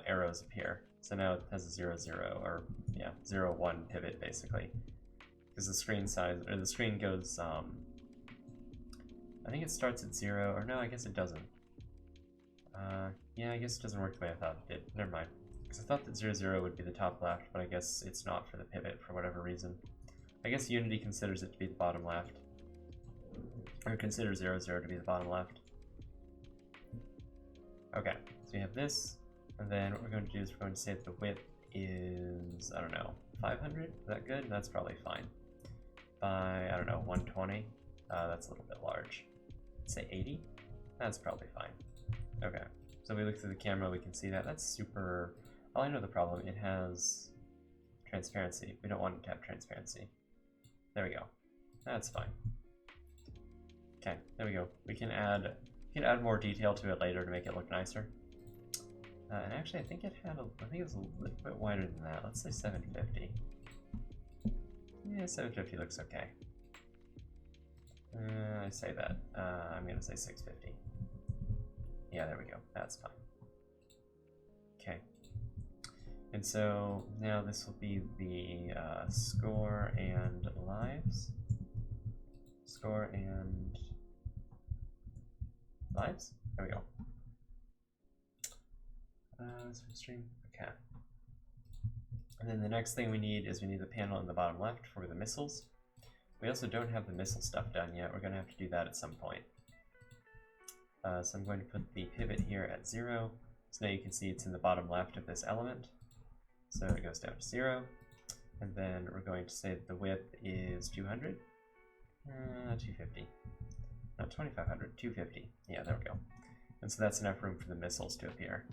arrows appear. So now it has a 0, 0, or yeah, 0, 1 pivot basically. Because the screen size, or the screen goes, I think it starts at 0, or no, I guess it doesn't. Yeah, I guess it doesn't work the way I thought it did. Never mind. Because I thought that 0, 0 would be the top left, but I guess it's not for the pivot for whatever reason. I guess Unity considers it to be the bottom left. Or considers 0, 0 to be the bottom left. Okay, so we have this, and then what we're going to do is we're going to say that the width is, I don't know, 500? Is that good? That's probably fine. By, I don't know, 120? That's a little bit large. Let's say 80? That's probably fine. Okay, so we look through the camera, we can see that. That's super... Oh, I know the problem. It has transparency. We don't want it to have transparency. There we go. That's fine. Okay, there we go. We can add more detail to it later to make it look nicer. And actually, I think it was a little bit wider than that. Let's say 750. Yeah, 750 looks okay. I say that. I'm gonna say 650. Yeah, there we go. That's fine. Okay. And so now this will be the score and lives. Score and lives? There we go. Stream. Okay. And then the next thing we need is the panel in the bottom left for the missiles. We also don't have the missile stuff done yet. We're going to have to do that at some point. So I'm going to put the pivot here at 0. So now you can see it's in the bottom left of this element. So it goes down to 0. And then we're going to say that the width is 200. 250. Not 2500, 250. Yeah, there we go. And so that's enough room for the missiles to appear.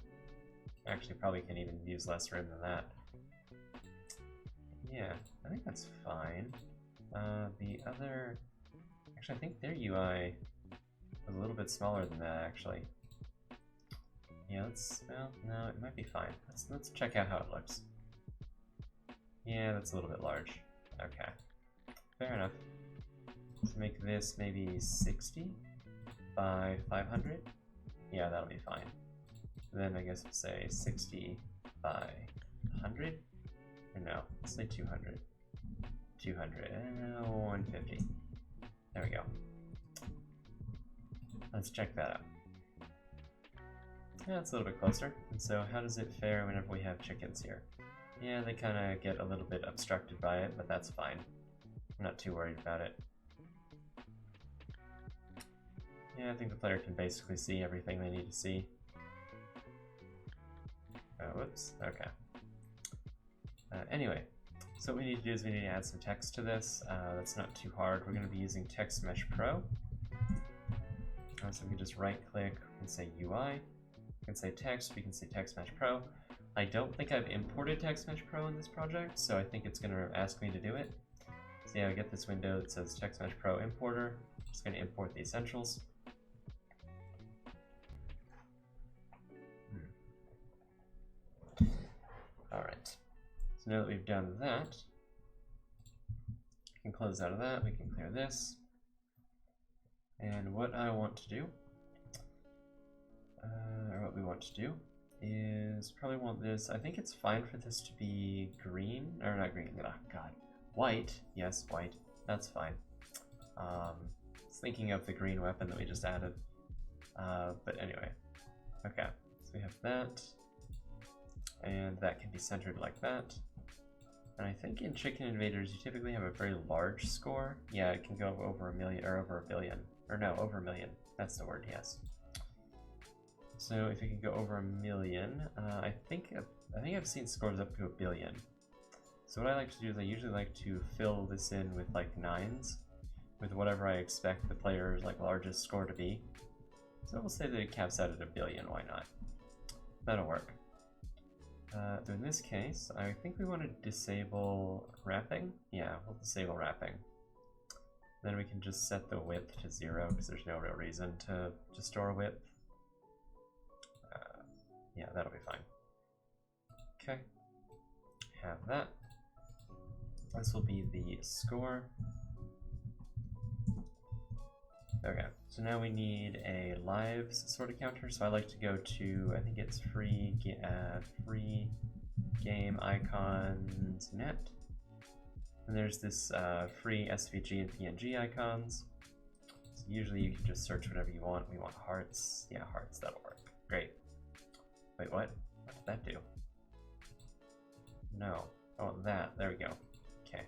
Actually, probably can even use less room than that. Yeah, I think that's fine. The other... Actually, I think their UI was a little bit smaller than that, actually. Yeah, well, no, it might be fine. Let's check out how it looks. Yeah, that's a little bit large. Okay. Fair enough. Let's make this maybe 60 by 500. Yeah, that'll be fine. Then I guess we'll say 60 by 100. Or no, let's say 200. 200, 150. There we go. Let's check that out. Yeah, it's a little bit closer. And so how does it fare whenever we have chickens here? Yeah, they kind of get a little bit obstructed by it, but that's fine. I'm not too worried about it. Yeah, I think the player can basically see everything they need to see. Oh, whoops, okay. Anyway, so what we need to do is we need to add some text to this. That's not too hard. We're going to be using Text Mesh Pro. So we can just right click and say UI. We can say text, we can say Text Mesh Pro. I don't think I've imported TextMesh Pro in this project, so I think it's going to ask me to do it. So yeah, I get this window that says TextMesh Pro Importer. I'm just going to import the essentials. Alright, so now that we've done that, we can close out of that, we can clear this. And what I want to do, or what we want to do, is probably want this. I think it's fine for this to be green, or not green, oh god, white. Yes, white, that's fine. I was thinking of the green weapon that we just added, but anyway. Okay, so we have that, and that can be centered like that. And I think in Chicken Invaders you typically have a very large score. Yeah, it can go over 1 million, or over 1 billion, or no, over 1 million, that's the word, yes. So if it can go over 1 million, I think I've seen scores up to 1 billion. So what I like to do is I usually like to fill this in with like 9s, with whatever I expect the player's like largest score to be. So we'll say that it caps out at 1 billion, why not? That'll work. So in this case, I think we want to disable wrapping. Yeah, we'll disable wrapping. Then we can just set the width to 0 because there's no real reason to store width. Yeah, that'll be fine. Okay, have that. This will be the score. Okay, so now we need a lives sort of counter. So I like to go to, I think it's free game icons net. And there's this free SVG and PNG icons. So usually you can just search whatever you want. We want hearts. Yeah, hearts, that'll work. Great. Wait, what? What did that do? No. Oh, that. There we go. Okay.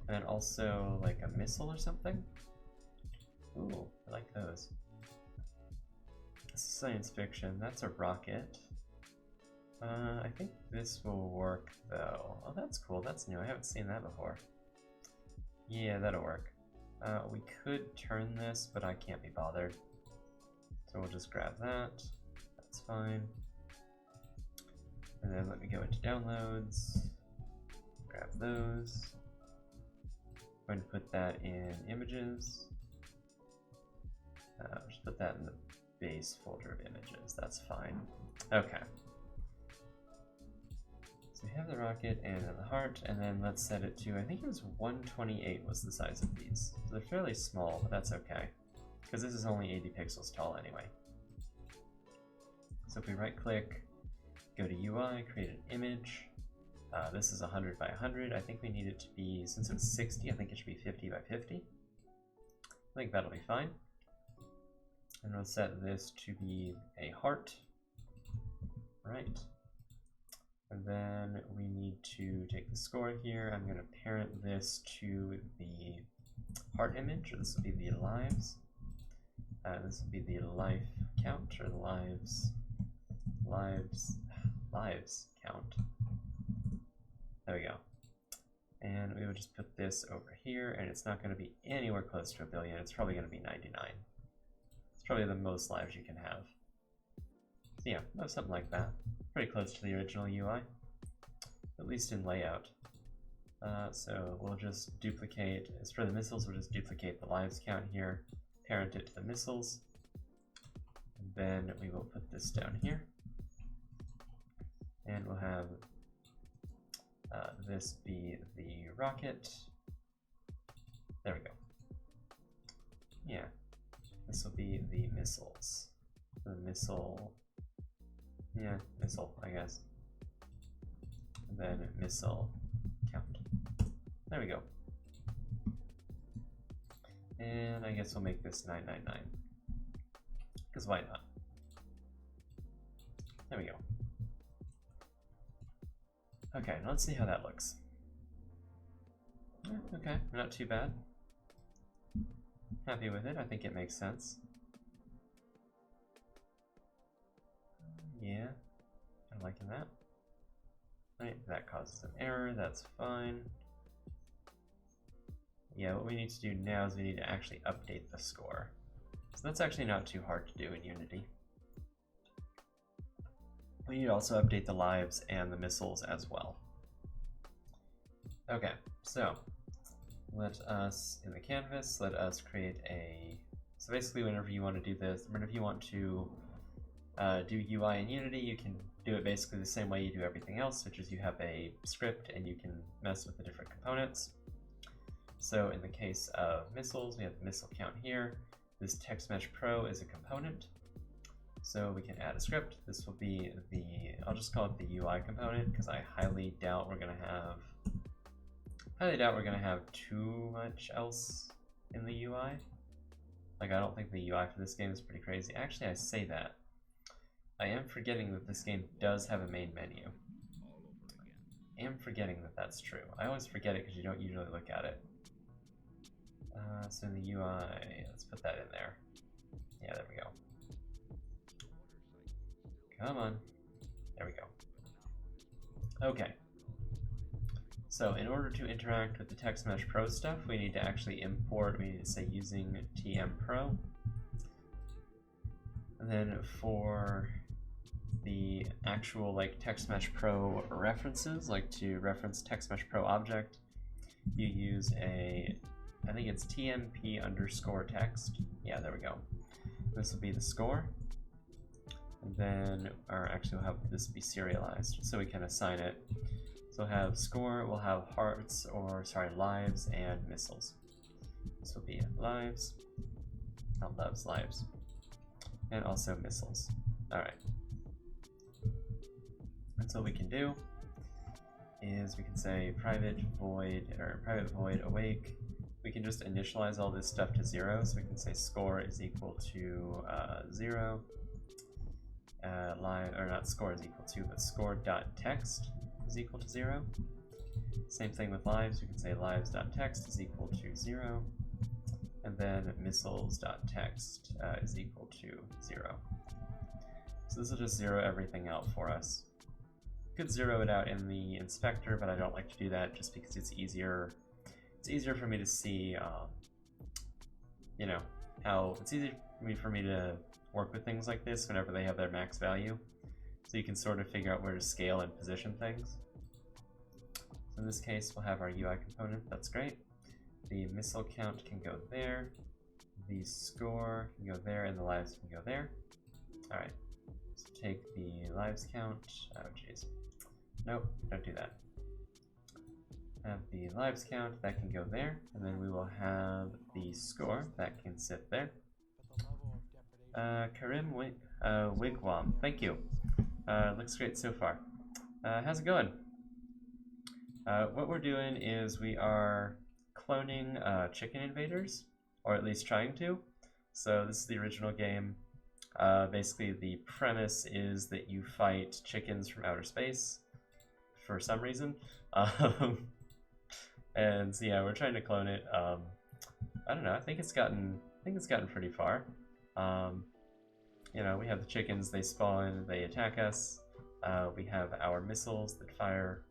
And then also like a missile or something? Ooh, I like those. This is science fiction. That's a rocket. I think this will work though. Oh, that's cool. That's new. I haven't seen that before. Yeah, that'll work. We could turn this, but I can't be bothered. So we'll just grab that. That's fine. And then let me go into downloads. Grab those. I'm going to put that in images. Just put that in the base folder of images. That's fine. Okay. So we have the rocket and then the heart, and then let's set it to, I think it was 128 was the size of these. So they're fairly small, but that's okay, because this is only 80 pixels tall anyway. So if we right click, go to UI, create an image. This is 100 by 100. I think we need it to be, since it's 60, I think it should be 50 by 50. I think that'll be fine. And we'll set this to be a heart. Right. And then we need to take the score here. I'm going to parent this to the heart image, or this will be the lives. This will be the life count, or the lives count. There we go. And we would just put this over here, and it's not going to be anywhere close to 1 billion. It's probably going to be 99. It's probably the most lives you can have. So yeah, something like that. Pretty close to the original UI, at least in layout. So we'll just duplicate, as for the missiles, we'll just duplicate the lives count here, parent it to the missiles, and then we will put this down here, and we'll have this be the rocket. There we go. Yeah, this will be the missiles. The missile. Yeah, missile, I guess. And then missile count. There we go. And I guess we'll make this 999. Because why not? There we go. Okay, let's see how that looks. Okay, not too bad. Happy with it, I think it makes sense. Yeah, I'm liking that. Right, that causes an error, that's fine. Yeah, what we need to do now is we need to actually update the score. So that's actually not too hard to do in Unity. We need to also update the lives and the missiles as well. Okay, so let us, in the canvas, let us create a, so basically whenever you want to do this, whenever you want to do UI in Unity, you can do it basically the same way you do everything else, which is you have a script and you can mess with the different components. So in the case of missiles, we have the missile count here. This text mesh pro is a component. So we can add a script. This will be the, I'll just call it the UI component because I highly doubt we're gonna have too much else in the UI. Like, I don't think the UI for this game is pretty crazy. Actually, I say that. I am forgetting that this game does have a main menu. I am forgetting that that's true. I always forget it because you don't usually look at it. So in the UI, let's put that in there. Yeah, there we go. Come on. There we go. Okay. So in order to interact with the text mesh pro stuff, we need to actually import, we need to say using TM Pro. And then for the actual like text mesh pro references, like to reference text mesh pro object, you use a, I think it's TMP underscore text. Yeah, there we go. This will be the score. And then, or actually we'll have this be serialized so we can assign it. So we'll have score, we'll have hearts, or sorry, lives and missiles. This will be lives, not loves, lives. And also missiles. Alright. And so what we can do is we can say private void, or private void awake. We can just initialize all this stuff to 0, so we can say score is equal to 0. Line, or not score is equal to, but score.text is equal to 0. Same thing with lives, we can say lives.text is equal to 0. And then missiles.text is equal to 0. So this will just zero everything out for us. Could zero it out in the inspector, but I don't like to do that just because it's easier. It's easier for me to see, you know, how it's easier for me to work with things like this whenever they have their max value. So you can sort of figure out where to scale and position things. So in this case, we'll have our UI component. That's great. The missile count can go there. The score can go there, and the lives can go there. All right. So take the lives count. Oh, geez. Nope, don't do that. Have the lives count, that can go there, and then we will have the score, that can sit there. Karim Wigwam, thank you. Looks great so far. How's it going? What we're doing is we are cloning chicken invaders, or at least trying to. So this is the original game. Basically the premise is that you fight chickens from outer space for some reason. And so yeah, we're trying to clone it. I don't know, I think it's gotten pretty far. You know, we have the chickens, they spawn, they attack us. We have our missiles that fire,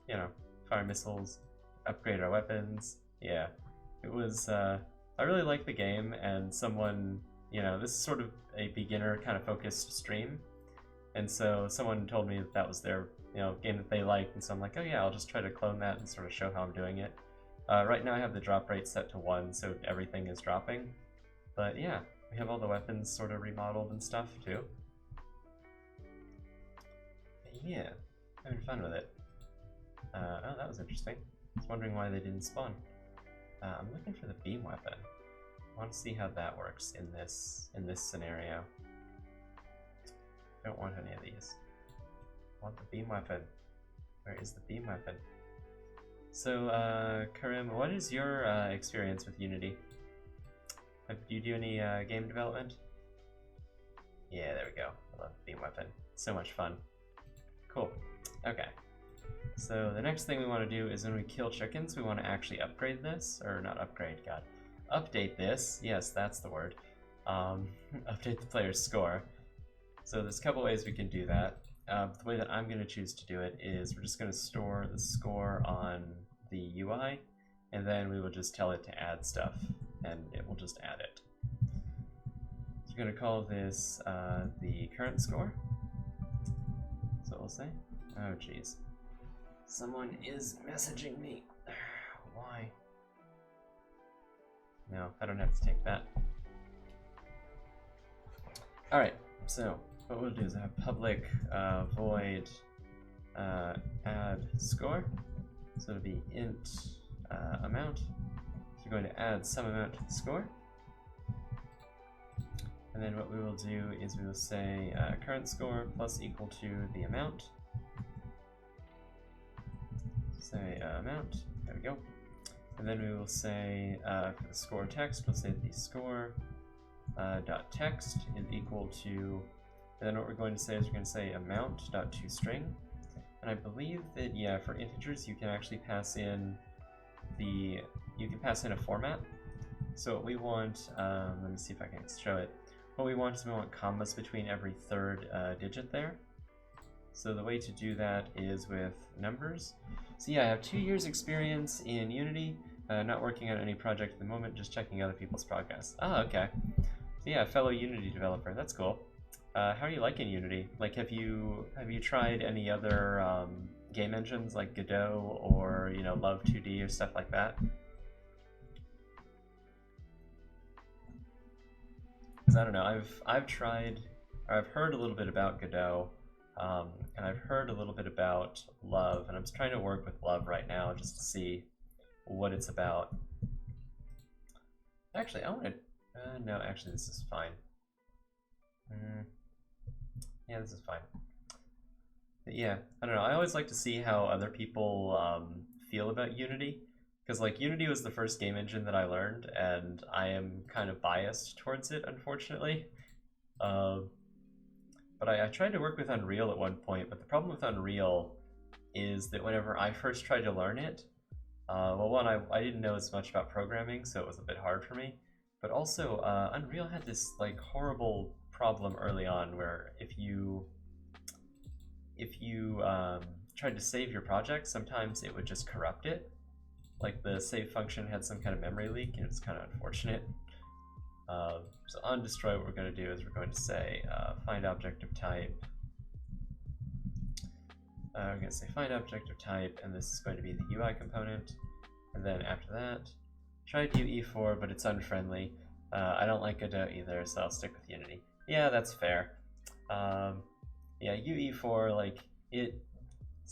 you know, fire missiles, upgrade our weapons. Yeah, it was, I really like the game, and someone, you know, this is sort of a beginner kind of focused stream. And so someone told me that was their, you know, game that they liked, and so I'm like, oh yeah, I'll just try to clone that and sort of show how I'm doing it. Right now I have the drop rate set to 1, so everything is dropping. But yeah, we have all the weapons sort of remodeled and stuff too. But yeah, having fun with it. Oh, that was interesting. I was wondering why they didn't spawn. I'm looking for the beam weapon. I want to see how that works in this scenario. I don't want any of these. I want the beam weapon. Where is the beam weapon? So, Karim, what is your experience with Unity? Do you do any game development? Yeah, there we go. I love the beam weapon. So much fun. Cool. Okay. So the next thing we want to do is when we kill chickens, we want to actually upgrade this. Or not upgrade, god. Update this. Yes, that's the word. Update the player's score. So there's a couple ways we can do that. The way that I'm going to choose to do it is we're just going to store the score on the UI, and then we will just tell it to add stuff, and it will just add it. So we're going to call this the current score, what we'll say. Oh, jeez. Someone is messaging me. Why? No, I don't have to take that. Alright, so what we'll do is have public void add score. So it'll be int amount. So we're going to add some amount to the score. And then what we will do is we will say current score plus equal to the amount. Say amount, there we go. And then we will say for the score text, we'll say the score dot text is equal to, and then what we're going to say is we're going to say amount dot toString. And I believe that, yeah, for integers you can actually pass in a format. So what we want, let me see if I can show it. What we want is we want commas between every third digit there. So the way to do that is with numbers. So yeah, I have 2 years experience in Unity, not working on any project at the moment, just checking other people's progress. Ah, okay. So yeah, fellow Unity developer, that's cool. How are you liking Unity? Like, have you tried any other game engines like Godot or, you know, Love 2D or stuff like that? Because I don't know, I've tried, or I've heard a little bit about Godot, and I've heard a little bit about Love, and I'm just trying to work with Love right now just to see what it's about. Actually, I want to, no, actually this is fine. Yeah, this is fine. But yeah, I don't know, I always like to see how other people feel about Unity, because like Unity was the first game engine that I learned, and I am kind of biased towards it, unfortunately. But I tried to work with Unreal at one point, but the problem with Unreal is that whenever I first tried to learn it, well, one, I didn't know as much about programming, so it was a bit hard for me. But also, Unreal had this like horrible problem early on where if you tried to save your project, sometimes it would just corrupt it. Like the save function had some kind of memory leak, and it's kind of unfortunate. So on destroy, what we're going to do is we're going to say find object of type. We're going to say find object of type, and this is going to be the UI component. And then after that, try to do E4, but it's unfriendly. I don't like Godot either, so I'll stick with Unity. Yeah, that's fair. Yeah, UE4, like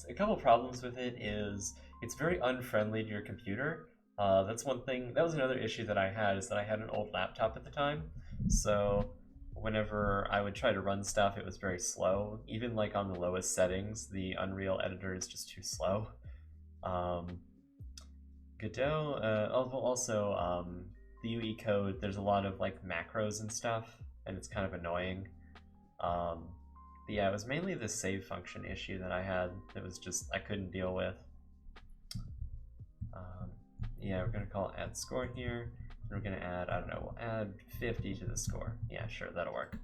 a couple problems with it is it's very unfriendly to your computer. That's one thing. That was another issue that I had, is that I had an old laptop at the time. So whenever I would try to run stuff, it was very slow. Even like on the lowest settings, the Unreal editor is just too slow. Godot, also the UE code, there's a lot of like macros and stuff, and it's kind of annoying. But yeah, it was mainly the save function issue that I had that was just, I couldn't deal with. Yeah, we're going to call add score here. And we're going to add, I don't know, we'll add 50 to the score. Yeah, sure, that'll work.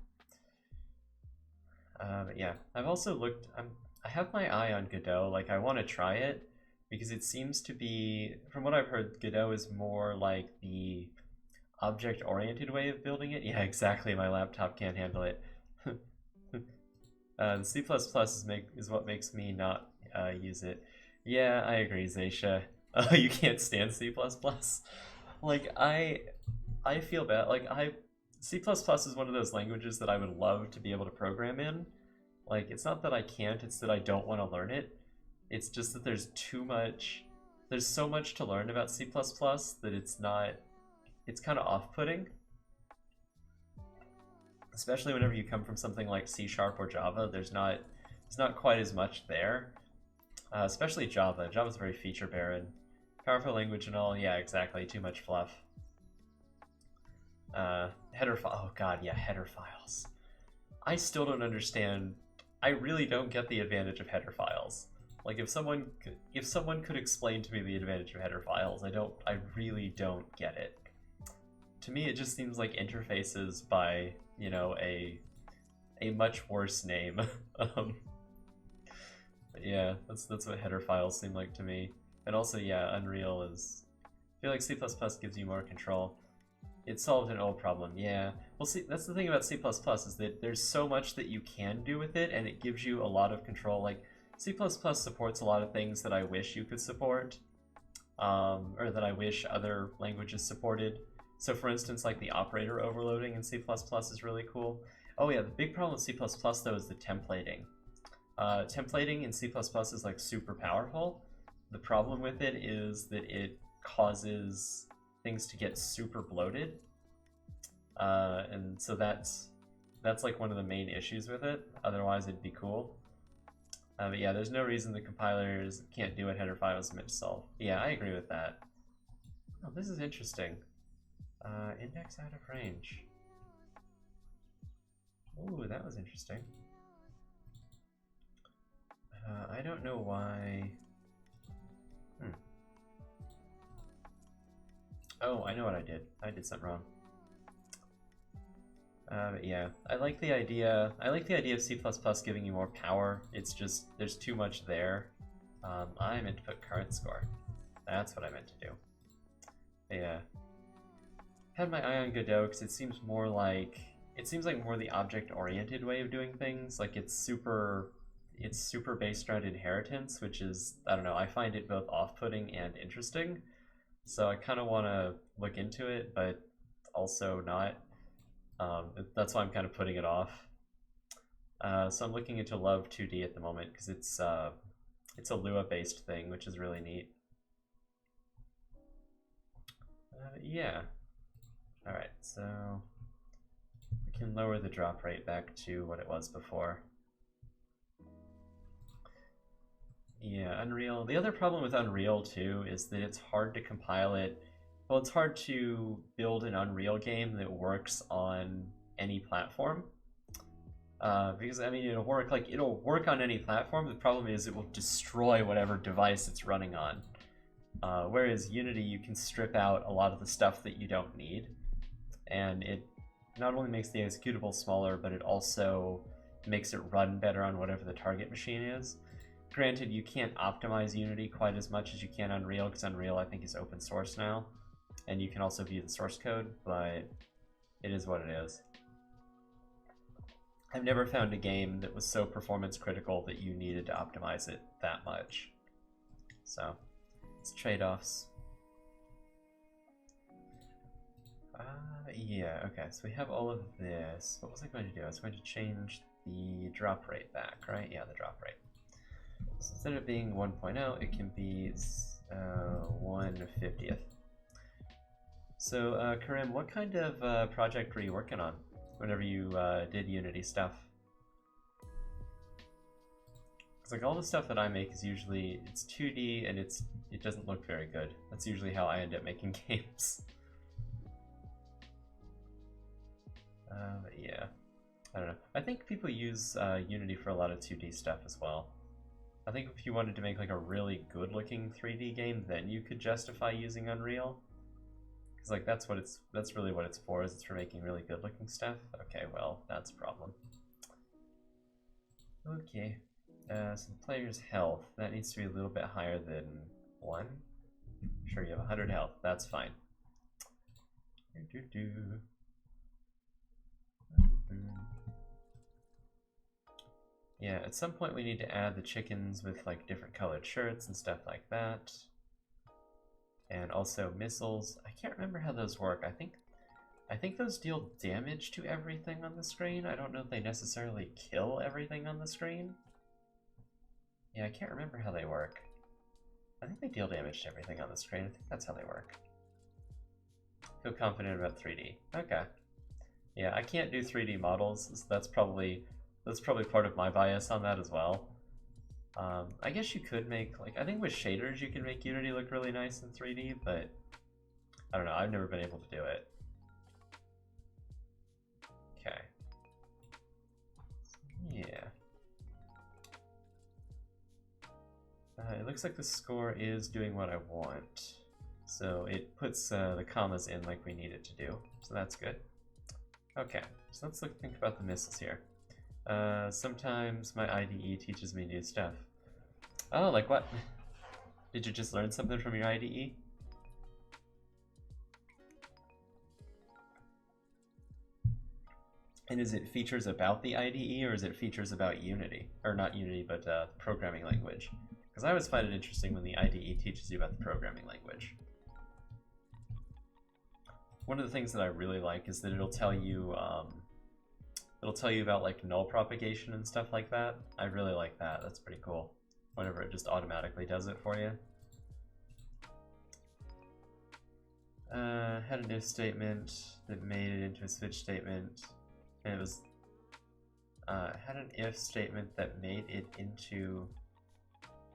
But yeah, I've also looked, I have my eye on Godot. Like, I want to try it because it seems to be, from what I've heard, Godot is more like the object-oriented way of building it. Yeah, exactly, my laptop can't handle it. The C++ is what makes me not use it. Yeah, I agree, Zaysha. You can't stand C++. Like, I feel bad. Like, C++ is one of those languages that I would love to be able to program in. Like, it's not that I can't, it's that I don't want to learn it. It's just that there's so much to learn about C++ that it's kind of off-putting. Especially whenever you come from something like C# or Java, there's not quite as much there. Especially Java. Java's very feature barren. Powerful language and all, yeah, exactly, too much fluff. Header file, oh god, yeah, header files. I still don't understand, I really don't get the advantage of header files. Like, if someone could explain to me the advantage of header files, I really don't get it. To me, it just seems like interfaces by, you know, a much worse name. But yeah, that's what header files seem like to me. And also, yeah, Unreal is, I feel like C++ gives you more control. It solved an old problem, yeah. Well, see, that's the thing about C++ is that there's so much that you can do with it, and it gives you a lot of control. Like, C++ supports a lot of things that I wish you could support, or that I wish other languages supported. So for instance, like the operator overloading in C++ is really cool. Oh yeah, the big problem with C++ though is the templating. Templating in C++ is like super powerful. The problem with it is that it causes things to get super bloated. And so that's like one of the main issues with it. Otherwise it'd be cool. But yeah, there's no reason the compilers can't do what header file was meant to solve. Yeah, I agree with that. Oh, this is interesting. Index out of range. Ooh, that was interesting. I don't know why. Oh, I know what I did. I did something wrong. But yeah, I like the idea. I like the idea of C++ giving you more power. It's just there's too much there. I meant to put current score. That's what I meant to do. But yeah, had my eye on Godot because it seems more like more the object-oriented way of doing things. Like it's super based around inheritance, which is, I don't know, I find it both off-putting and interesting. So I kind of want to look into it, but also not. That's why I'm kind of putting it off. So I'm looking into Love 2D at the moment because it's a Lua-based thing, which is really neat. Yeah. All right, so we can lower the drop rate back to what it was before. Yeah, Unreal. The other problem with Unreal too is that it's hard to compile it. Well, it's hard to build an Unreal game that works on any platform. Because I mean, it'll work on any platform. The problem is it will destroy whatever device it's running on. Whereas Unity, you can strip out a lot of the stuff that you don't need, and it not only makes the executable smaller, but it also makes it run better on whatever the target machine is. Granted, you can't optimize Unity quite as much as you can Unreal, because Unreal, I think, is open source now, and you can also view the source code, but it is what it is. I've never found a game that was so performance critical that you needed to optimize it that much. So, it's trade-offs. Yeah, okay, so we have all of this. What was I going to do? I was going to change the drop rate back, right? Yeah, the drop rate. So instead of being 1.0, it can be 1/50th. So, Karim, what kind of project were you working on whenever you did Unity stuff? Because like all the stuff that I make is usually, it's 2D and it doesn't look very good. That's usually how I end up making games. Yeah, I don't know. I think people use Unity for a lot of 2D stuff as well. I think if you wanted to make like a really good looking 3D game, then you could justify using Unreal. Because like that's really what it's for, is it's for making really good looking stuff. Okay, well, that's a problem. Okay, so the player's health, that needs to be a little bit higher than 1. Sure, you have 100 health, that's fine. Yeah, at some point we need to add the chickens with like different colored shirts and stuff like that. And also missiles. I can't remember how those work. I think those deal damage to everything on the screen. I don't know if they necessarily kill everything on the screen. Yeah, I can't remember how they work. I think they deal damage to everything on the screen. I think that's how they work. Feel confident about 3D. Okay. Yeah, I can't do 3D models, so that's probably part of my bias on that as well. I guess you could make, like, I think with shaders you can make Unity look really nice in 3D, but I don't know, I've never been able to do it. Okay. Yeah. It looks like the score is doing what I want. So it puts the commas in like we need it to do, so that's good. Okay, so let's think about the missiles here. Sometimes my IDE teaches me new stuff. Oh, like what? Did you just learn something from your IDE? And is it features about the IDE, or is it features about Unity? Or not Unity, but programming language. Because I always find it interesting when the IDE teaches you about the programming language. One of the things that I really like is that it'll tell you about like null propagation and stuff like that. I really like that. That's pretty cool. Whenever it just automatically does it for you. Had an if statement that made it into a switch statement, and it was had an if statement that made it into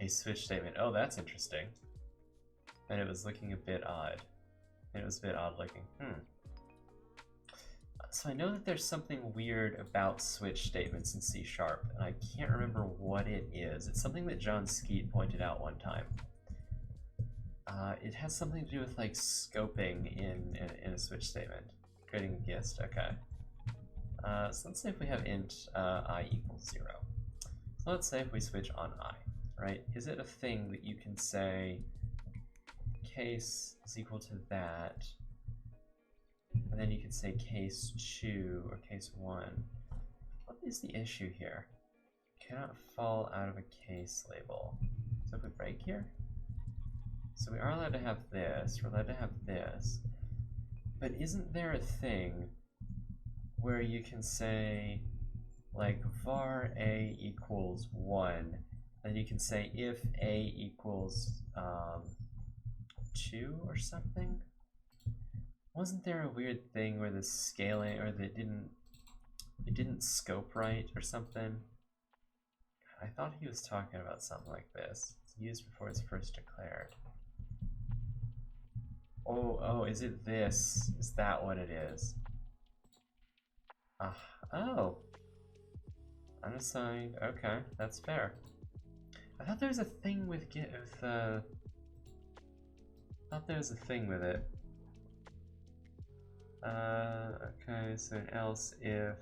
a switch statement. Oh, that's interesting. And it was looking a bit odd. It was a bit odd looking. So I know that there's something weird about switch statements in C#, and I can't remember what it is. It's something that John Skeet pointed out one time. It has something to do with like scoping in a switch statement. Creating a gist, okay. So let's say if we have int I equals 0. So let's say if we switch on I, right? Is it a thing that you can say case is equal to that, and then you can say case 2 or case 1. What is the issue here? Cannot fall out of a case label. So if we break here, so we are allowed to have this, we're allowed to have this, but isn't there a thing where you can say like var a equals 1, and you can say if a equals 2 or something? Wasn't there a weird thing where the scaling, or it didn't scope right or something? I thought he was talking about something like this. It's used before it's first declared. Oh, is it this? Is that what it is? Oh. Unassigned, okay, that's fair. I thought there was a thing with I thought there was a thing with it. Okay, so an else if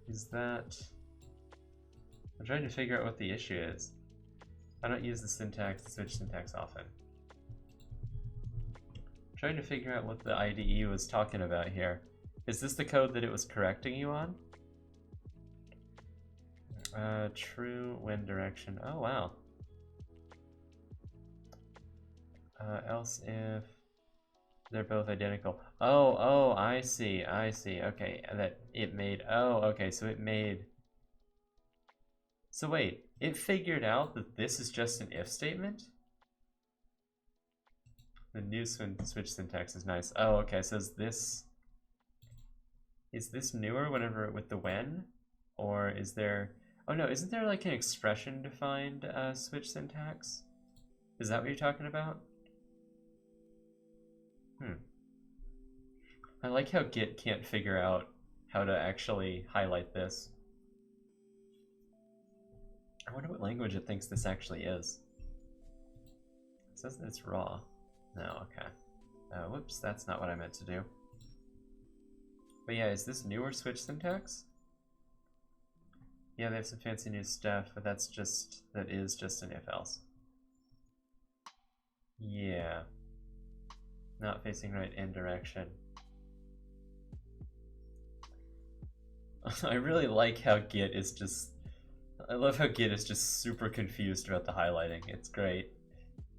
is that, I'm trying to figure out what the issue is. I don't use the switch syntax often. I'm trying to figure out what the IDE was talking about here. Is this the code that it was correcting you on? True when direction. Oh, wow. Else if they're both identical. Oh, I see. Okay, that it made, okay, so it made, so wait, it figured out that this is just an if statement? The new switch syntax is nice. Oh, okay, so is this newer whenever with the when? Or is there, oh no, isn't there like an expression defined switch syntax? Is that what you're talking about? I like how Git can't figure out how to actually highlight this. I wonder what language it thinks this actually is. It says that it's raw. No, okay. Whoops, that's not what I meant to do. But yeah, is this newer switch syntax? Yeah, they have some fancy new stuff, but that is just an if-else. Yeah. Not facing right in direction. I really like how Git is just, I love how Git is just super confused about the highlighting. It's great.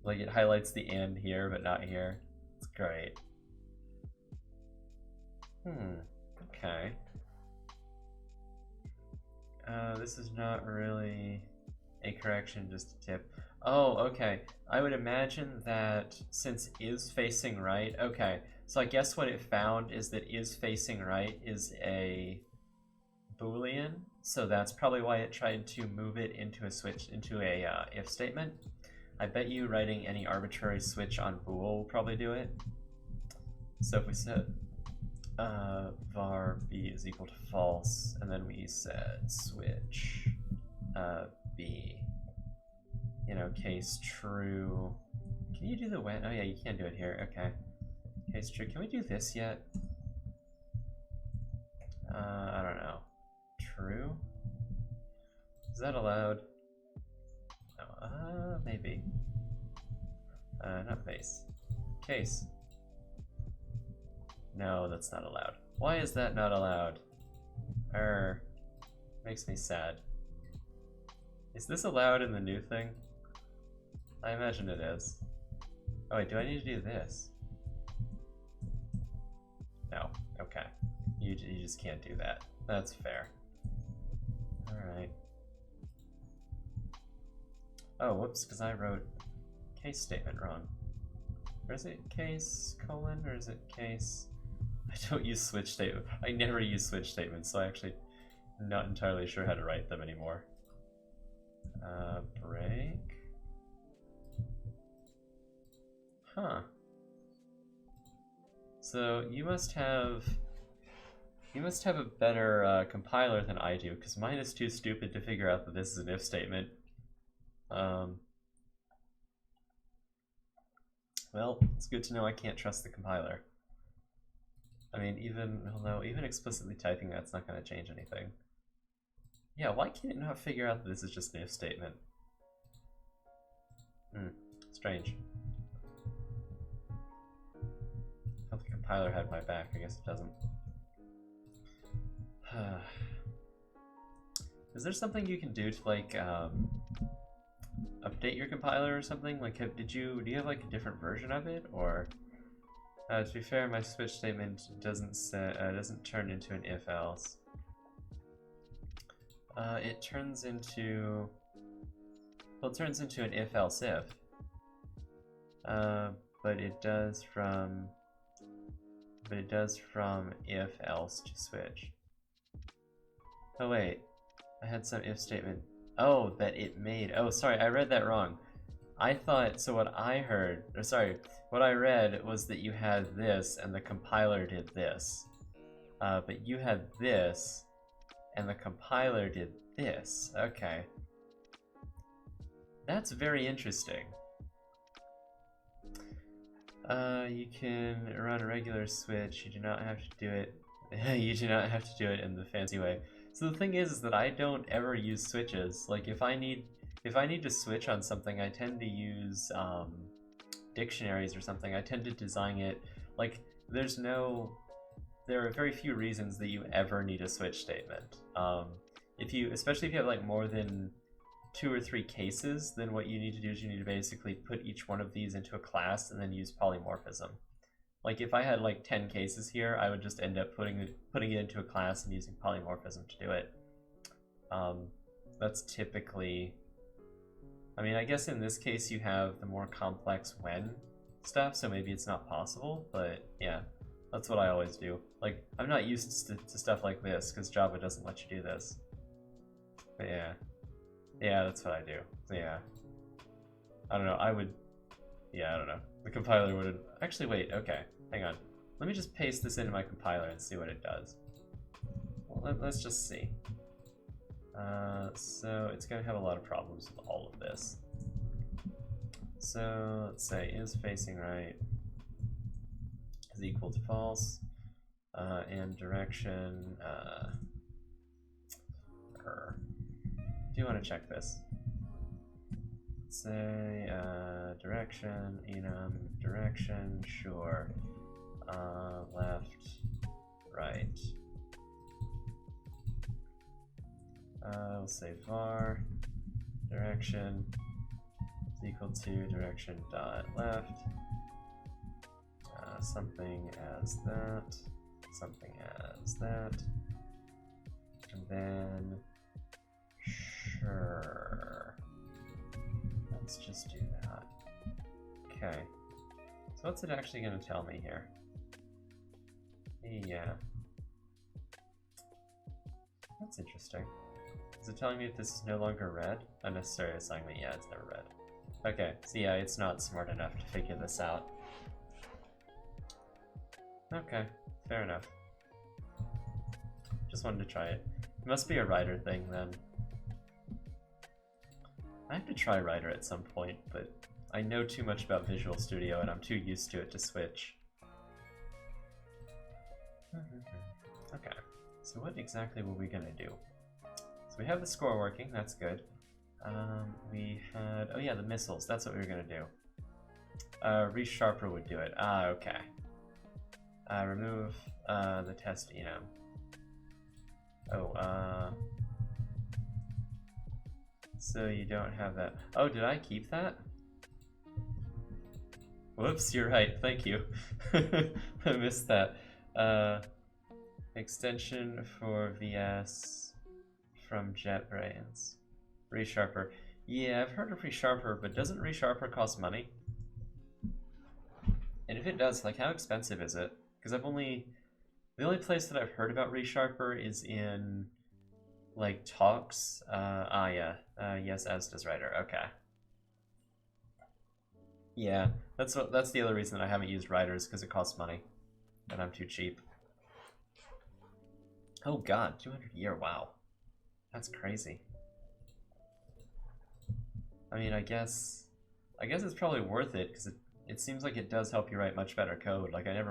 Like it highlights the and here, but not here. It's great. Okay. This is not really a correction, just a tip. Oh, okay. I would imagine that since is facing right, okay. So I guess what it found is that is facing right is a Boolean, so that's probably why it tried to move it into a if statement. I bet you writing any arbitrary switch on bool will probably do it. So if we said var b is equal to false, and then we said switch b, case true. Can you do the when? Oh yeah, you can do it here. Okay. Case true. Can we do this yet? I don't know. True? Is that allowed? Oh, maybe. Not face. Case. No, that's not allowed. Why is that not allowed? Makes me sad. Is this allowed in the new thing? I imagine it is. Oh wait, do I need to do this? No. Okay. You just can't do that. That's fair. Alright. Oh, whoops, because I wrote case statement wrong. Or is it case colon, or is it case... I don't use switch statement. I never use switch statements, so I actually am not entirely sure how to write them anymore. Break. Huh. So you must have a better compiler than I do, because mine is too stupid to figure out that this is an if statement. Well, it's good to know I can't trust the compiler. I mean, even explicitly typing that's not going to change anything. Yeah, why can't it not figure out that this is just an if statement? Strange. I thought the compiler had my back, I guess it doesn't. Is there something you can do to, like, update your compiler or something? Like, do you have, like, a different version of it, or... to be fair, my switch statement doesn't turn into an if-else. It turns into... Well, it turns into an if-else-if. But it does from if-else to switch. Oh wait, I had some if statement. Oh, that it made. Oh, sorry, I read that wrong. I thought, so what I heard, or sorry, what I read was that you had this and the compiler did this. But you had this and the compiler did this. Okay. That's very interesting. You can run a regular switch. You do not have to do it. You do not have to do it in the fancy way. So the thing is that I don't ever use switches. Like if I need to switch on something, I tend to use dictionaries or something. I tend to design it like there are very few reasons that you ever need a switch statement. Especially if you have like more than 2 or 3 cases, then what you need to do is you need to basically put each one of these into a class and then use polymorphism. Like if I had like 10 cases here, I would just end up putting it into a class and using polymorphism to do it. That's typically, I mean, I guess in this case you have the more complex when stuff, so maybe it's not possible, but yeah, that's what I always do. Like, I'm not used to stuff like this, because Java doesn't let you do this. But yeah. Yeah, that's what I do. So yeah. I don't know, I don't know. The compiler would... Actually, wait, okay. Hang on. Let me just paste this into my compiler and see what it does. Well, let's just see. So it's going to have a lot of problems with all of this. So let's say is facing right is equal to false, and direction... Do you want to check this? Let's say direction, enum, direction, sure. Left, right. We'll say var direction is equal to direction dot left. Something as that, something as that, and then sure. Let's just do that. Okay. So what's it actually going to tell me here? Yeah. That's interesting. Is it telling me if this is no longer red? Unnecessary assignment. Yeah, it's never red. Okay, so yeah, it's not smart enough to figure this out. Okay, fair enough. Just wanted to try it. It must be a writer thing then. I have to try Writer at some point, but I know too much about Visual Studio and I'm too used to it to switch. Okay, so what exactly were we gonna do? So we have the score working, that's good. We had, oh yeah, the missiles, that's what we were gonna do. Resharper would do it. Ah, okay. Remove the test enum. Oh, so you don't have that. Oh, did I keep that? Whoops, you're right. Thank you. I missed that. Extension for VS from JetBrains. Resharper. Yeah, I've heard of Resharper, but doesn't Resharper cost money? And if it does, like, how expensive is it? Because the only place that I've heard about Resharper is in, like, talks. Yeah. Yes, as does Writer. Okay. Yeah, that's the other reason that I haven't used Writers, because it costs money, and I'm too cheap. Oh god, 200 a year, wow. That's crazy. I mean, I guess it's probably worth it, because it seems like it does help you write much better code. Like, I don't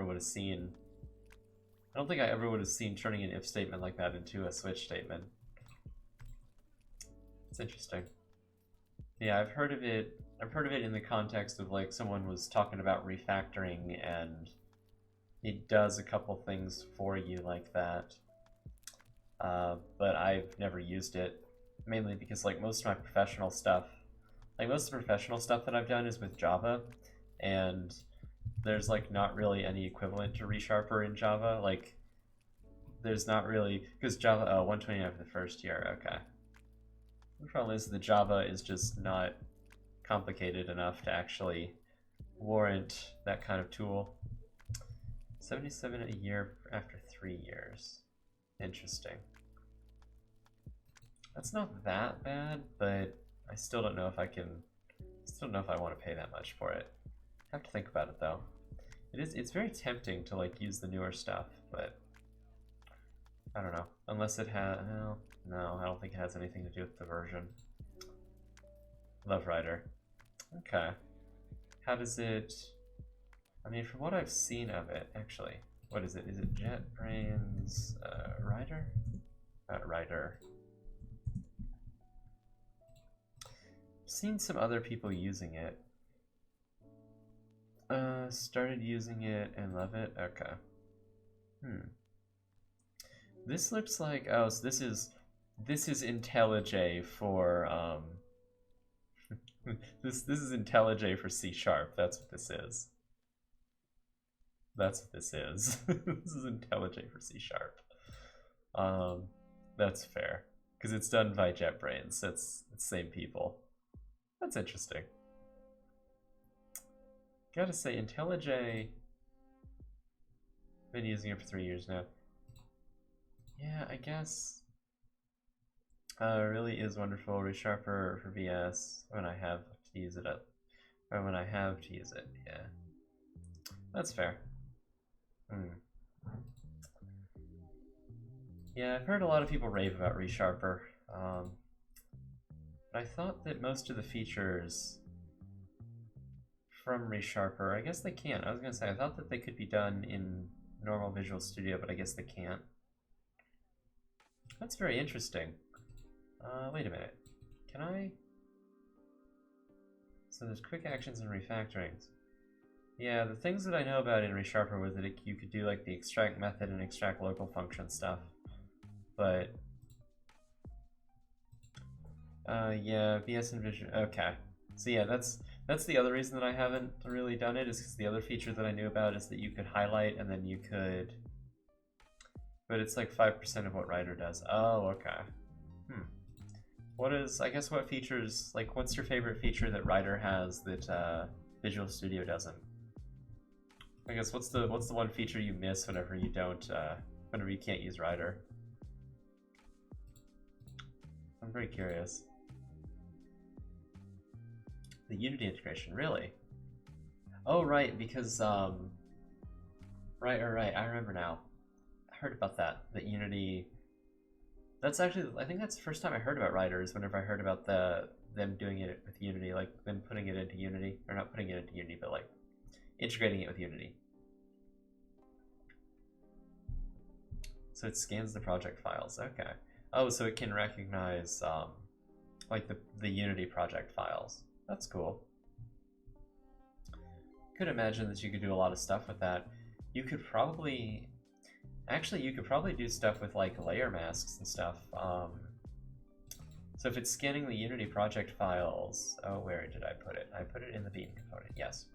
think I ever would have seen turning an if statement like that into a switch statement. It's interesting. Yeah, I've heard of it in the context of, like, someone was talking about refactoring, and it does a couple things for you like that. But I've never used it, mainly because, like, most of the professional stuff that I've done is with Java, and there's, like, not really any equivalent to Resharper in Java. Like, there's not really, because Java, 129 for the first year, okay. The problem is the Java is just not complicated enough to actually warrant that kind of tool. 77 a year after 3 years. Interesting. That's not that bad, but I still don't know if I want to pay that much for it. I have to think about it though. It's very tempting to, like, use the newer stuff, but I don't know. Unless it has, no, I don't think it has anything to do with the version. Love Writer. Okay. How does it, I mean, from what I've seen of it, actually, what is it? Is it JetBrains Writer? Writer. I've seen some other people using it. Started using it and love it? Okay. This looks like, oh, so this is IntelliJ for, this is IntelliJ for C#. That's what this is. That's what this is. This is IntelliJ for C#. That's fair, because it's done by JetBrains. It's the same people. That's interesting. Gotta say, IntelliJ, been using it for 3 years now. Yeah, I guess. Really is wonderful. Resharper for VS when I have to use it up, or when I have to use it. Yeah, that's fair. Yeah, I've heard a lot of people rave about Resharper. But I thought that most of the features from Resharper, I guess they can't. I was gonna say, I thought that they could be done in normal Visual Studio, but I guess they can't. That's very interesting. Wait a minute. Can I? So there's quick actions and refactorings. Yeah, the things that I know about in Resharper was that you could do, like, the extract method and extract local function stuff. But yeah, VS and Vision. Okay. So yeah, that's the other reason that I haven't really done it, is because the other feature that I knew about is that you could highlight and then you could, but it's like 5% of what Writer does. Oh, okay. What is, I guess, what features, like, what's your favorite feature that Writer has that Visual Studio doesn't? I guess what's the one feature you miss whenever you don't, whenever you can't use Writer? I'm very curious. The Unity integration, really? Oh, right, because, right, I remember now. I heard about that, that Unity, that's actually, I think that's the first time I heard about Writers, whenever I heard about them doing it with Unity, like, them putting it into Unity, or not putting it into Unity, but, like, integrating it with Unity. So it scans the project files, okay. Oh, so it can recognize, like, the Unity project files. That's cool. could imagine that you could do a lot of stuff with that. You could probably... Actually, you could probably do stuff with like layer masks and stuff. So if it's scanning the Unity project files... Oh, where did I put it? I put it in the beam component, yes.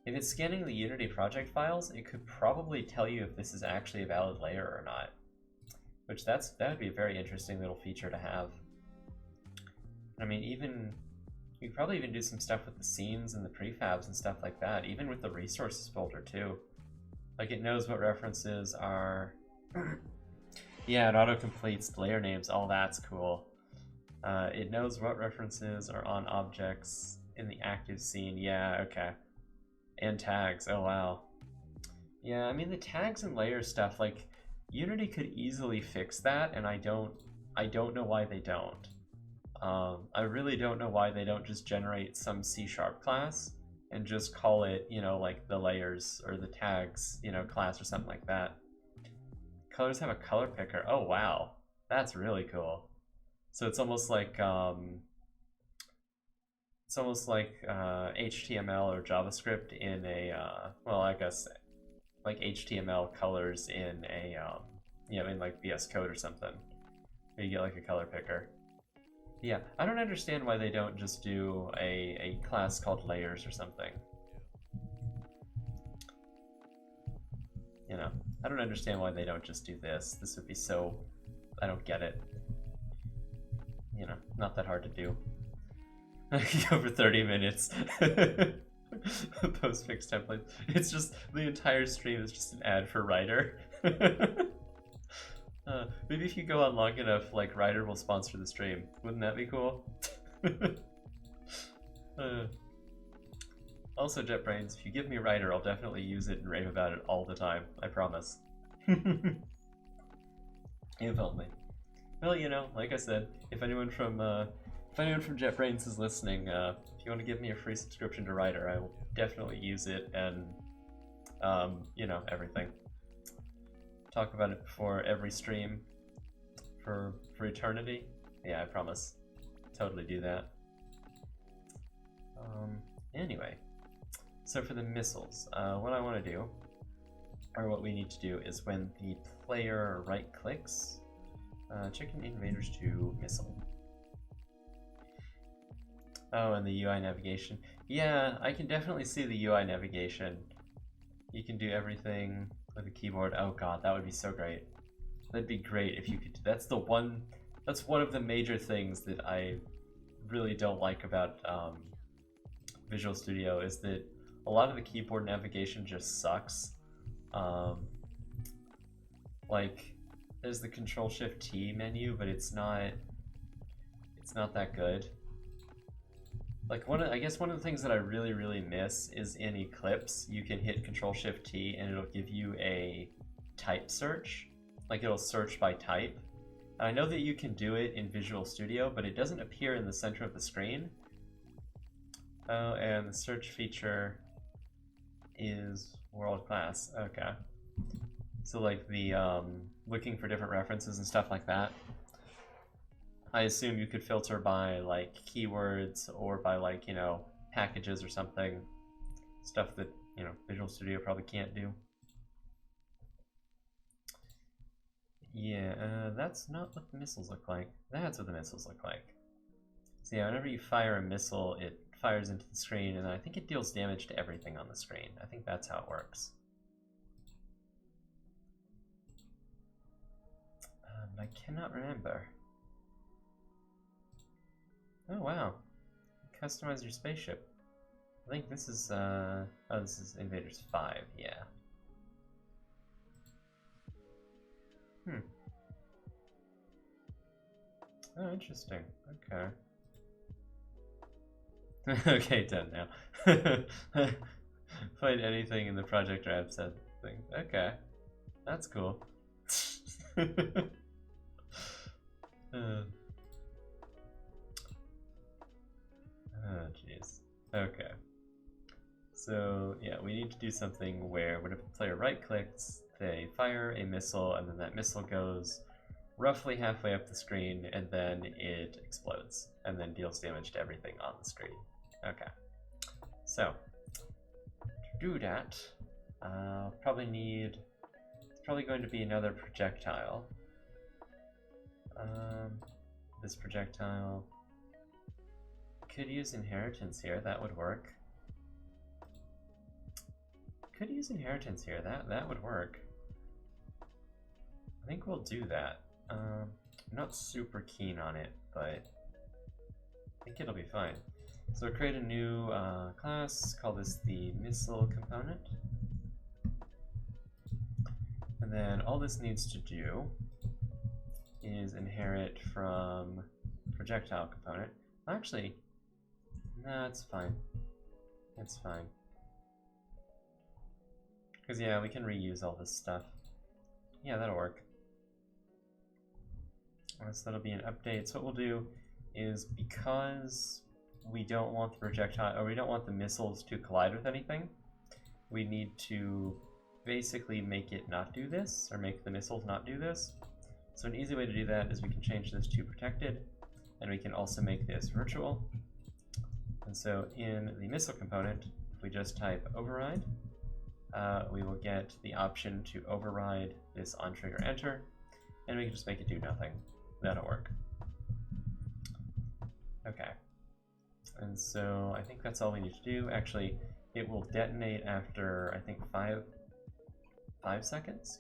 If it's scanning the Unity project files, it could probably tell you if this is actually a valid layer or not. Which that would be a very interesting little feature to have. I mean, even... You could probably even do some stuff with the scenes and the prefabs and stuff like that, even with the resources folder too. Like it knows what references are... Yeah, it auto-completes layer names, all that's cool. It knows what references are on objects in the active scene, yeah, okay. And tags, oh wow. Yeah, I mean the tags and layer stuff, like, Unity could easily fix that, and I don't know why they don't. I really don't know why they don't just generate some C# class and just call it, you know, like the layers or the tags, you know, class or something like that. Colors have a color picker. Oh wow, that's really cool. So it's almost like HTML or JavaScript in a well, I guess like HTML colors in a you know, in like VS Code or something. Where you get like a color picker. Yeah, I don't understand why they don't just do a class called layers or something. You know, I don't understand why they don't just do this. This would be so... I don't get it. You know, not that hard to do. Over 30 minutes. Postfix templates. It's just, the entire stream is just an ad for Writer. Maybe if you go on long enough, like, Writer will sponsor the stream. Wouldn't that be cool? Also, JetBrains, if you give me Writer, I'll definitely use it and rave about it all the time. I promise. If only. Well, you know, like I said, if anyone from JetBrains is listening, if you want to give me a free subscription to Writer, I will definitely use it and, you know, everything. Talk about it before every stream for eternity. Yeah, I promise. Totally do that. Anyway, so for the missiles, what I want to do, or what we need to do, is when the player right-clicks, chicken invaders to missile. Oh, and the UI navigation. Yeah, I can definitely see the UI navigation. You can do everything with a keyboard. Oh god, that would be so great. That'd be great if you could. That's one of the major things that I really don't like about Visual Studio, is that a lot of the keyboard navigation just sucks. Like, there's the Control-Shift-T menu, but it's not that good. Like, I guess one of the things that I really, really miss is in Eclipse, you can hit Control-Shift-T and it'll give you a type search. Like, it'll search by type. I know that you can do it in Visual Studio, but it doesn't appear in the center of the screen. Oh, and the search feature is world class. Okay. So, like, the looking for different references and stuff like that. I assume you could filter by, like, keywords or by, like, you know, packages or something. Stuff that, you know, Visual Studio probably can't do. Yeah, that's not what the missiles look like. That's what the missiles look like. So yeah, whenever you fire a missile, it fires into the screen, and I think it deals damage to everything on the screen. I think that's how it works. I cannot remember. Oh wow, customize your spaceship. I think this is, oh, this is Invaders 5, yeah. Oh, interesting, okay. Okay, done now. Find anything in the project or app set thing. Okay, that's cool. Oh, jeez. Okay. So, yeah, we need to do something where whenever the player right-clicks, they fire a missile, and then that missile goes roughly halfway up the screen, and then it explodes, and then deals damage to everything on the screen. Okay. So, do that, probably need... It's probably going to be another projectile. This projectile... Could use inheritance here, that would work. Could use inheritance here, that would work. I think we'll do that. I'm not super keen on it, but I think it'll be fine. So we'll create a new class, call this the missile component. And then all this needs to do is inherit from projectile component. Actually, no, it's fine. It's fine. Because yeah, we can reuse all this stuff. Yeah, that'll work. So that'll be an update. So what we'll do is, because we don't want the projectile, or we don't want the missiles to collide with anything, we need to basically make it not do this, or make the missiles not do this. So an easy way to do that is we can change this to protected, and we can also make this virtual. And so in the missile component, if we just type override, we will get the option to override this on trigger enter, and we can just make it do nothing. That'll work. Okay. And so I think that's all we need to do. Actually, it will detonate after, I think, 5 seconds.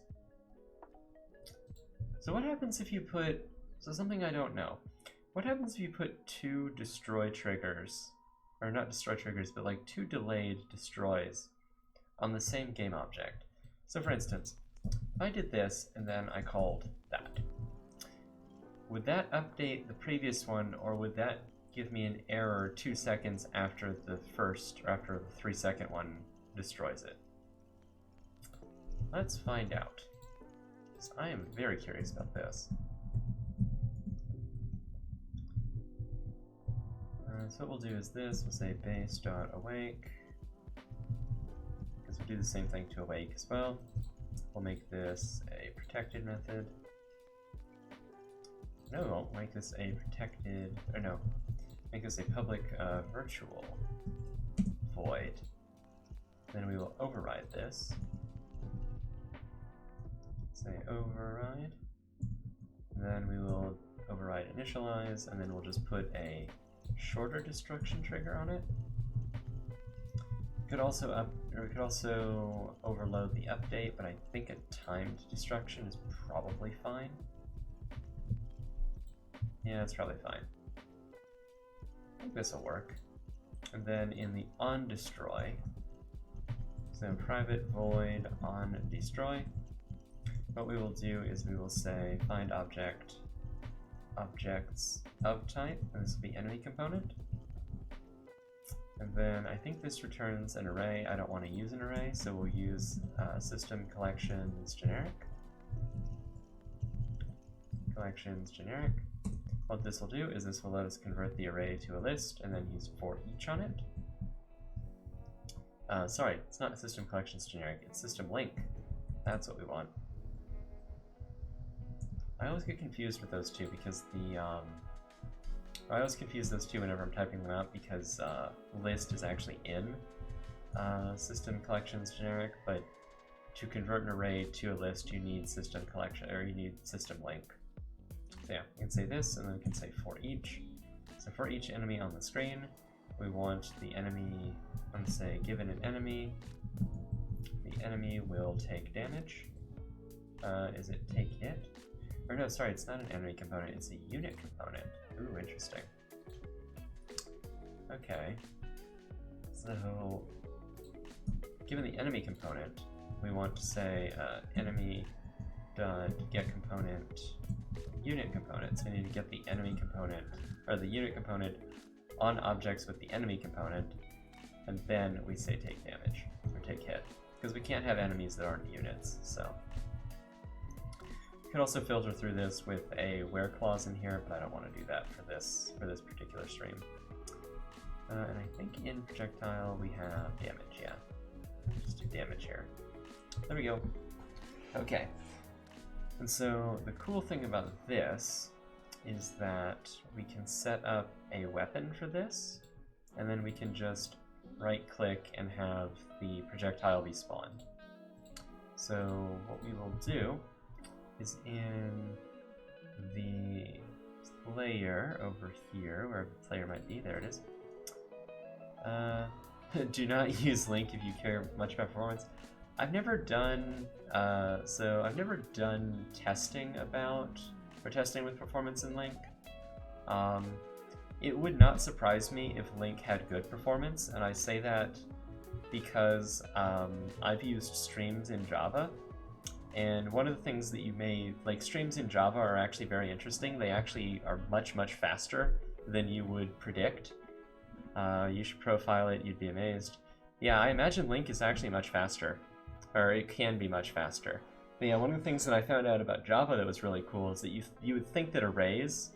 So what happens if you put, so something I don't know. What happens if you put 2 destroy triggers, or not destroy triggers, but like 2 delayed destroys on the same game object? So for instance, if I did this and then I called that, would that update the previous one, or would that give me an error 2 seconds after the first, or after the 3-second one destroys it? Let's find out. So I am very curious about this. So what we'll do is this, we'll say base.awake, because we'll do the same thing to awake as well. We'll make this a protected method. No, we won't make this a protected, or no, make this a public virtual void. Then we will override this. Say override. And then we will override initialize, and then we'll just put a shorter destruction trigger on it. We could also overload the update, but I think a timed destruction is probably fine. Yeah, it's probably fine. I think this will work. And then in the on destroy, so private void on destroy, what we will do is we will say find object objects of type, and this will be enemy component. And then I think this returns an array. I don't want to use an array, so we'll use system collections generic. Collections generic. What this will do is this will let us convert the array to a list and then use for each on it. Sorry, it's not system collections generic, it's system link. That's what we want. I always get confused with those two because I always confuse those two whenever I'm typing them out, because list is actually in system collections generic, but to convert an array to a list you need system collection, or you need system link. So yeah, we can say this, and then we can say for each. So for each enemy on the screen, we want the enemy, I'm going to say given an enemy, the enemy will take damage. Is it take hit? Or no, sorry, it's not an enemy component, it's a unit component. Ooh, interesting. Okay. So, given the enemy component, we want to say enemy.getComponent unit component. So we need to get the enemy component, or the unit component on objects with the enemy component, and then we say take damage, or take hit. Because we can't have enemies that aren't units, so. You could also filter through this with a where clause in here, but I don't want to do that for this particular stream. And I think in projectile we have damage, yeah. Just do damage here. There we go. Okay. And so the cool thing about this is that we can set up a weapon for this, and then we can just right-click and have the projectile be spawned. So what we will do is in the player over here, wherever the player might be, there it is. Do not use Link if you care much about performance. I've never done testing about or testing with performance in Link. It would not surprise me if Link had good performance, and I say that because I've used streams in Java, and one of the things that you may like, streams in Java are actually very interesting. They actually are much faster than you would predict. You should profile it, you'd be amazed. Yeah, I imagine Link is actually much faster, or it can be much faster. But yeah, one of the things that I found out about Java that was really cool is that you would think that arrays,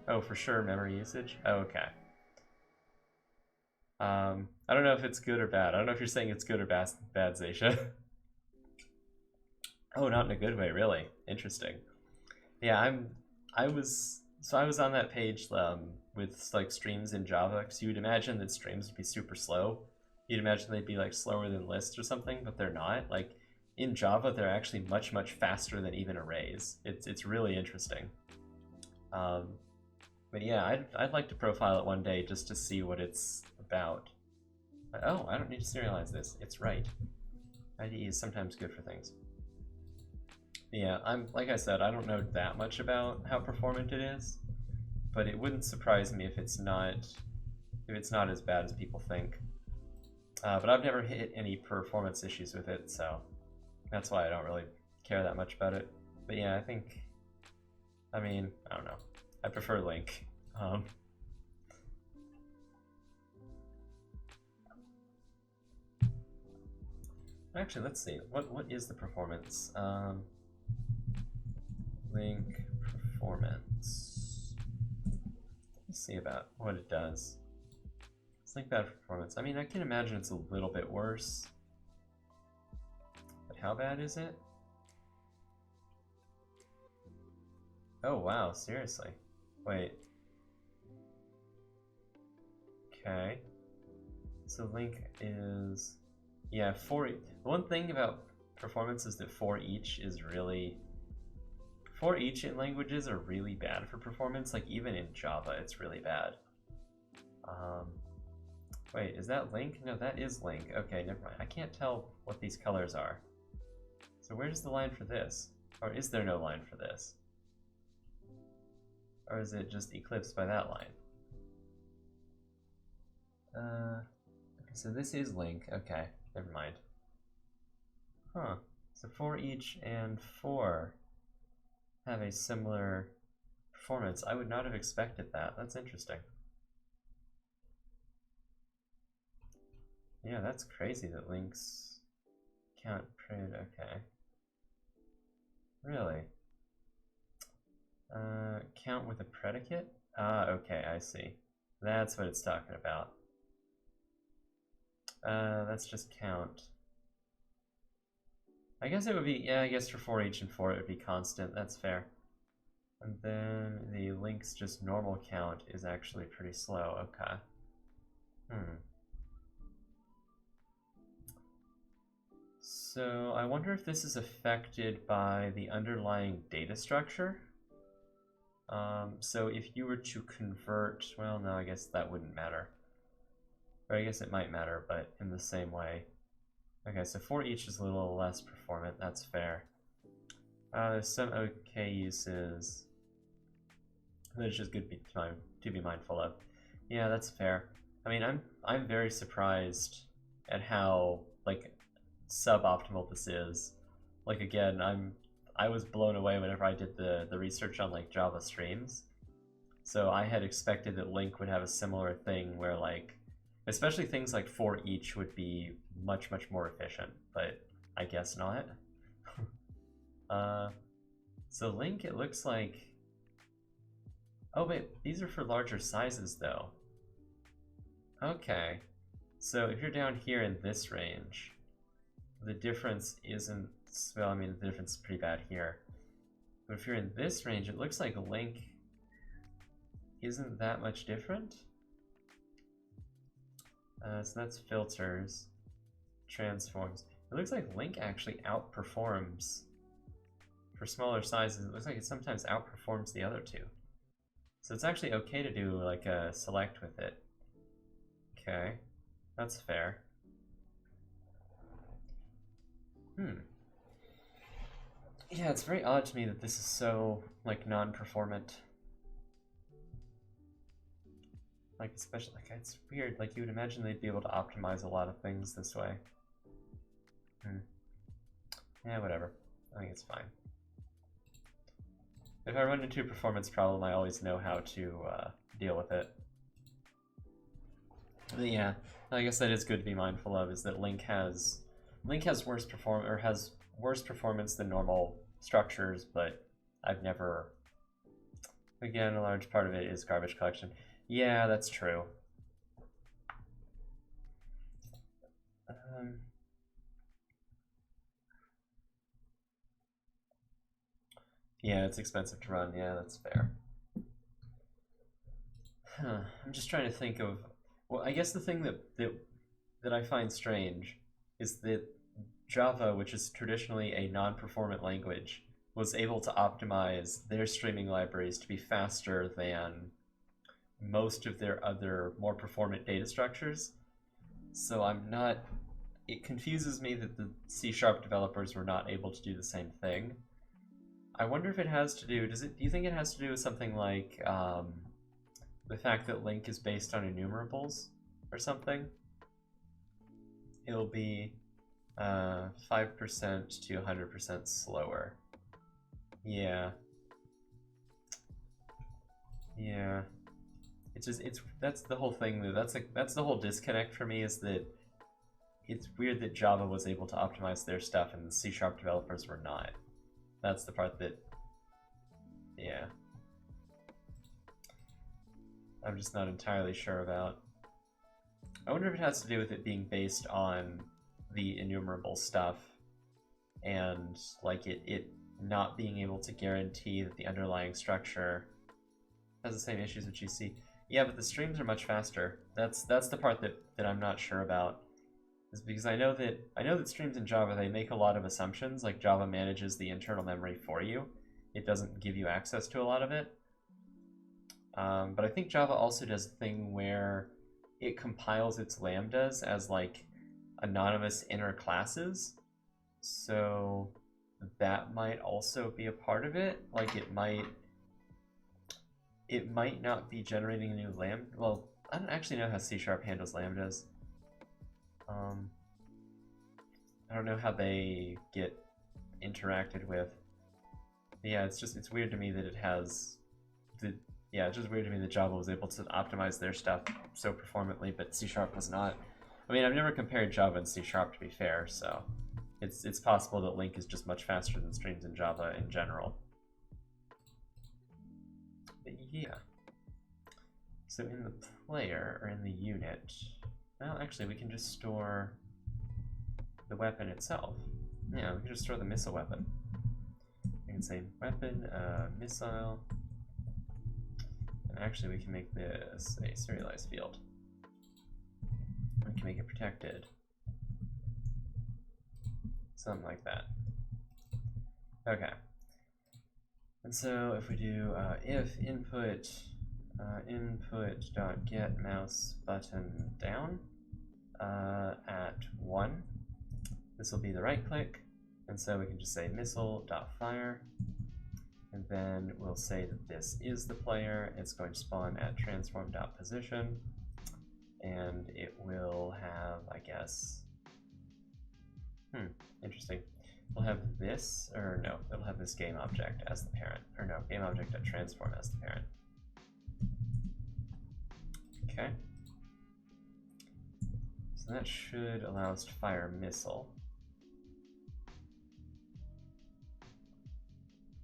oh, for sure, memory usage. Oh, okay. I don't know if it's good or bad. I don't know if you're saying it's good or bad, Zaysha. Oh, not in a good way, really. Interesting. Yeah, I was on that page with like streams in Java, because you would imagine that streams would be super slow. You'd imagine they'd be like slower than lists or something, but they're not. Like in Java, they're actually much faster than even arrays. It's really interesting. But yeah, I'd like to profile it one day just to see what it's about. Oh, I don't need to serialize this. It's right. IDE is sometimes good for things. But yeah, like I said, I don't know that much about how performant it is, but it wouldn't surprise me if it's not as bad as people think. But I've never hit any performance issues with it, so that's why I don't really care that much about it. But yeah, I mean, I don't know. I prefer Link. Actually, let's see. What is the performance? Link performance. Let's see about what it does. It's Link bad performance. I mean, I can imagine it's a little bit worse. But how bad is it? Oh wow, seriously. Wait. Okay. So Link is, yeah, the one thing about performance is that for each in languages are really bad for performance. Like even in Java, it's really bad. Wait, is that Link? No, that is Link. Okay, never mind. I can't tell what these colors are. So where's the line for this? Or is there no line for this? Or is it just eclipsed by that line? Okay, so this is Link. Okay, never mind. Huh. So for each and for have a similar performance. I would not have expected that. That's interesting. Yeah, that's crazy that Link's count prid. Okay. Really? Count with a predicate? Ah, okay, I see. That's what it's talking about. That's just count. I guess it would be, yeah, I guess for each and for it would be constant. That's fair. And then the Link's just normal count is actually pretty slow. Okay. So I wonder if this is affected by the underlying data structure. So if you were to convert, well, no, I guess that wouldn't matter. Or I guess it might matter, but in the same way. Okay, so for each is a little less performant. That's fair. There's some okay uses that it's just good to be mindful of. Yeah, that's fair. I mean, I'm very surprised at how like suboptimal this is. Like again, I was blown away whenever I did the research on like Java streams. So I had expected that Link would have a similar thing where like, especially things like for each would be much more efficient, but I guess not. So Link, it looks like, oh wait, these are for larger sizes though. Okay, so if you're down here in this range, the difference isn't, well, I mean, the difference is pretty bad here. But if you're in this range, it looks like Link isn't that much different. So that's filters, transforms. It looks like Link actually outperforms, for smaller sizes, it looks like it sometimes outperforms the other two. So it's actually okay to do like a select with it. Okay, that's fair. Yeah, it's very odd to me that this is so, like, non-performant. Like, especially, like, it's weird. Like, you would imagine they'd be able to optimize a lot of things this way. Yeah, whatever. I think it's fine. If I run into a performance problem, I always know how to deal with it. But yeah, I guess that is good to be mindful of, is that Link has worse performance than normal structures, but I've never. Again, a large part of it is garbage collection. Yeah, that's true. Yeah, it's expensive to run. Yeah, that's fair. I'm just trying to think of. Well, I guess the thing that I find strange is that Java, which is traditionally a non-performant language, was able to optimize their streaming libraries to be faster than most of their other more performant data structures. So I'm not. It confuses me that the C# developers were not able to do the same thing. I wonder if it has to do. Do you think it has to do with something like the fact that Link is based on enumerables or something? It'll be 5% to 100% slower. Yeah. Yeah. That's the whole thing. That's the whole disconnect for me, is that it's weird that Java was able to optimize their stuff and the C# developers were not. That's the part that, yeah, I'm just not entirely sure about. I wonder if it has to do with it being based on the enumerable stuff and like it not being able to guarantee that the underlying structure has the same issues with GC. Yeah, but the streams are much faster. That's the part that I'm not sure about. Is because I know that streams in Java, they make a lot of assumptions. Like, Java manages the internal memory for you. It doesn't give you access to a lot of it. But I think Java also does a thing where it compiles its lambdas as like anonymous inner classes. So that might also be a part of it. Like, it might not be generating a new lambda. Well, I don't actually know how C# handles lambdas. I don't know how they get interacted with. But yeah, it's weird to me that it has it's just weird to me that Java was able to optimize their stuff so performantly, but C# was not. I mean, I've never compared Java and C# to be fair, so it's possible that Link is just much faster than streams in Java in general. But yeah. So in the player, or in the unit, well, actually, we can just store the weapon itself. Yeah, we can just store the missile weapon. We can say weapon, missile, and actually we can make this a serialized field. We can make it protected. Something like that. Okay. And so if we do if input input.get mouse button down at 1, this will be the right click, and so we can just say missile.fire, and then we'll say that this is the player. It's going to spawn at transform.position, and it will have, I guess, interesting. We'll have this, or no, it'll have this game object as the parent, or no, game object.transform as the parent. Okay. So that should allow us to fire a missile.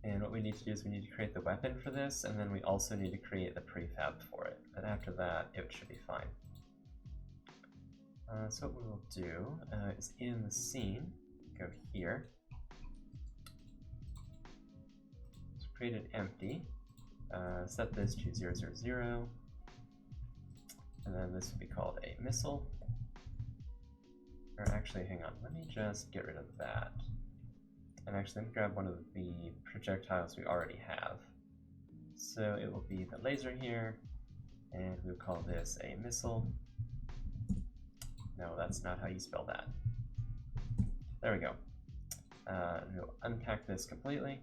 And what we need to do is we need to create the weapon for this, and then we also need to create the prefab for it. And after that, it should be fine. So what we will do is in the scene, go here, let's create an empty, set this to 0, 0, 0, And then this would be called a missile. Or actually, hang on, let me just get rid of that. And actually, let me grab one of the projectiles we already have. So it will be the laser here, and we'll call this a missile. No, that's not how you spell that. There we go. We'll unpack this completely.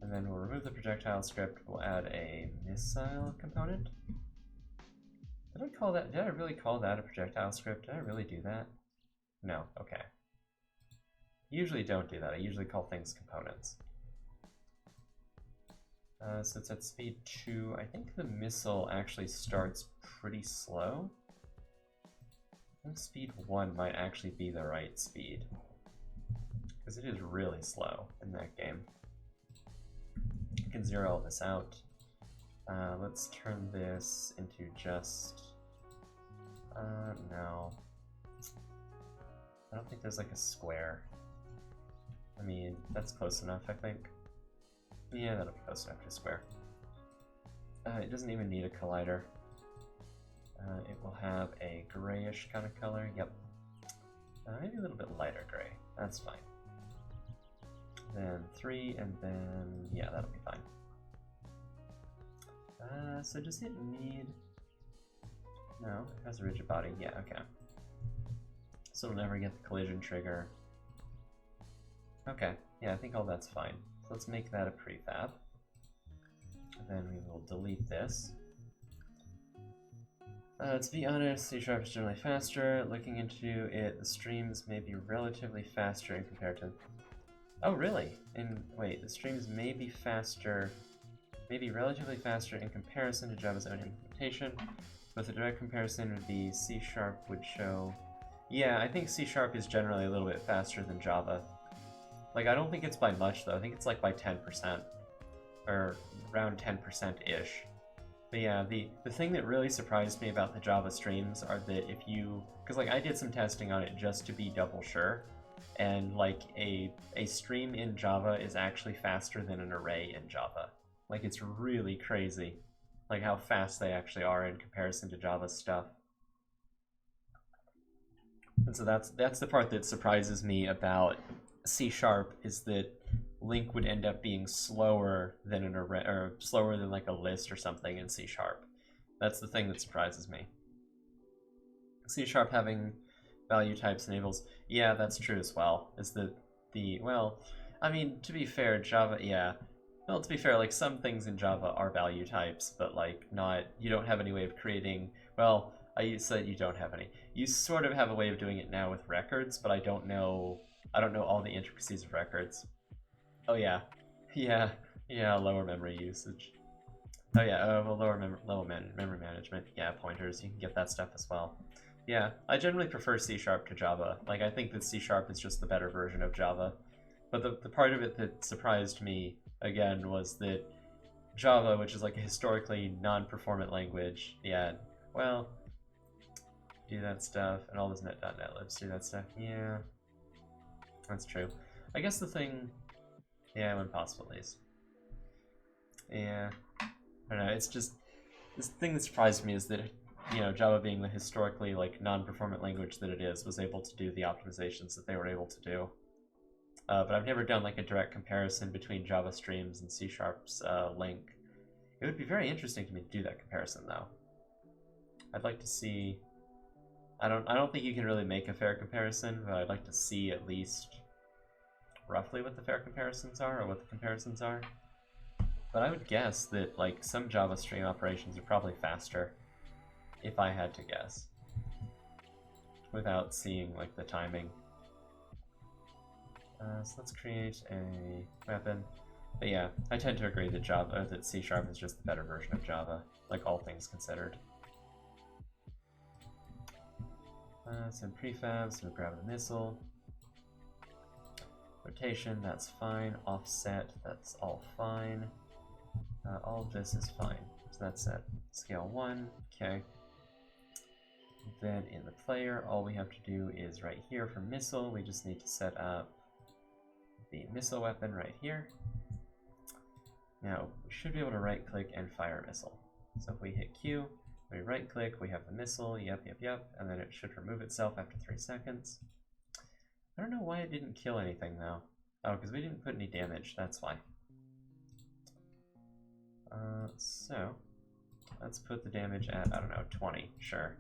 And then we'll remove the projectile script. We'll add a missile component. Did I really call that a projectile script? Did I really do that? No, okay. Usually don't do that. I usually call things components. So it's at speed 2. I think the missile actually starts pretty slow. I think speed 1 might actually be the right speed, because it is really slow in that game. I can zero all this out. Let's turn this into just... no. I don't think there's like a square. I mean, that's close enough, I think. Yeah, that'll be close enough to a square. It doesn't even need a collider. It will have a grayish kind of color, yep. Maybe a little bit lighter gray, that's fine. Then 3, and then, yeah, that'll be fine. So does it need... No, it has a rigid body, yeah, okay. So it'll never get the collision trigger. Okay, yeah, I think all that's fine. So let's make that a prefab. Then we will delete this. To be honest, C# is generally faster. Looking into it, the streams may be relatively faster in comparison. Oh, really? Wait, the streams may be faster, maybe relatively faster in comparison to Java's own implementation, but the direct comparison would be C# would show... Yeah, I think C# is generally a little bit faster than Java. Like, I don't think it's by much, though. I think it's like by 10%, or around 10%-ish. But yeah, the thing that really surprised me about the Java streams are that if you... Because, like, I did some testing on it just to be double sure, and, like, a stream in Java is actually faster than an array in Java. Like, it's really crazy, like, how fast they actually are in comparison to Java stuff. And so that's the part that surprises me about C# is that Link would end up being slower than an array, or slower than like a list or something in C#. That's the thing that surprises me. C# having value types enables, yeah, that's true as well. Is that well, I mean, to be fair, Java, yeah. Well, to be fair, like some things in Java are value types, but like not, you don't have any way of creating, well, I said you don't have any. You sort of have a way of doing it now with records, but I don't know all the intricacies of records. Oh yeah, lower memory usage. Oh yeah, well, lower memory management. Yeah, pointers, you can get that stuff as well. Yeah, I generally prefer C# to Java. Like, I think that C# is just the better version of Java. But the part of it that surprised me, again, was that Java, which is like a historically non-performant language, yeah, well, do that stuff, and all those net.net libs do that stuff. Yeah, that's true. I guess the thing, yeah, when possible, at least. Yeah, I don't know, it's just, this thing that surprised me is that, you know, Java being the historically, like, non-performant language that it is, was able to do the optimizations that they were able to do. But I've never done, like, a direct comparison between Java streams and C#'s Link. It would be very interesting to me to do that comparison, though. I'd like to see... I don't think you can really make a fair comparison, but I'd like to see at least roughly what the fair comparisons are, or what the comparisons are. But I would guess that, like, some Java stream operations are probably faster, if I had to guess, without seeing, like, the timing. So let's create a weapon. But yeah, I tend to agree that that C# is just the better version of Java, like all things considered. Some prefabs, so we grab the missile. Rotation, that's fine. Offset, that's all fine. All of this is fine. So that's at scale 1, okay. Then in the player, all we have to do is right here for missile, we just need to set up the missile weapon right here. Now, we should be able to right click and fire a missile. So if we hit Q, We right click, we have the missile, yep, and then it should remove itself after 3 seconds. I don't know why it didn't kill anything though. Oh, because we didn't put any damage, that's why. So, let's put the damage at, I don't know, 20, sure.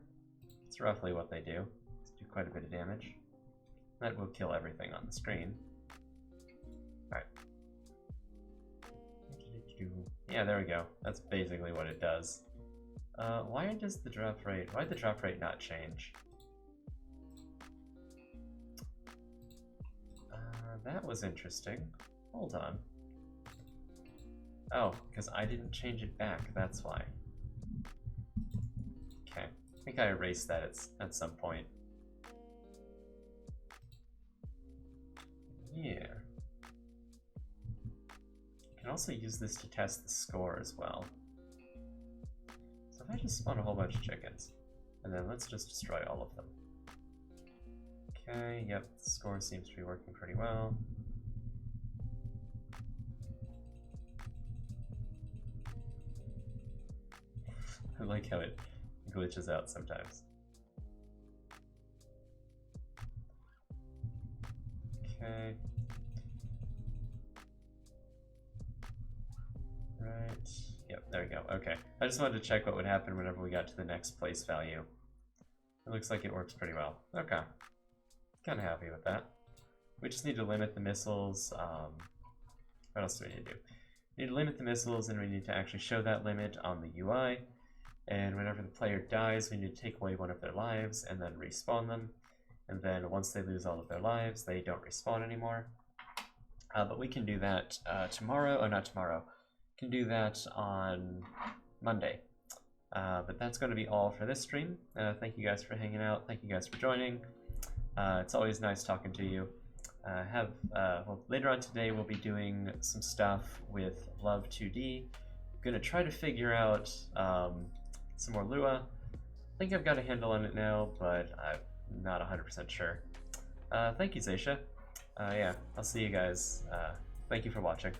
It's roughly what they do. Let's do quite a bit of damage. That will kill everything on the screen. Alright. Yeah, there we go. That's basically what it does. Why did the drop rate not change? That was interesting. Hold on. Oh, because I didn't change it back, that's why. Okay, I think I erased that at some point. Yeah. You can also use this to test the score as well. So if I just spawn a whole bunch of chickens, and then let's just destroy all of them. Okay, yep, the score seems to be working pretty well. I like how it glitches out sometimes. Okay. Right. Yep, there we go. Okay. I just wanted to check what would happen whenever we got to the next place value. It looks like it works pretty well. Okay. Kind of happy with that. We just need to limit the missiles. What else do we need to do? We need to limit the missiles, and we need to actually show that limit on the UI. And whenever the player dies, we need to take away one of their lives and then respawn them. And then once they lose all of their lives, they don't respawn anymore. But we can do that tomorrow. Oh, not tomorrow. We can do that on Monday. But that's going to be all for this stream. Thank you guys for hanging out. Thank you guys for joining. It's always nice talking to you. Well, later on today, we'll be doing some stuff with Love 2D. I'm going to try to figure out some more Lua. I think I've got a handle on it now, but I'm not 100% sure. Thank you, Zaysha. Yeah, I'll see you guys. Thank you for watching.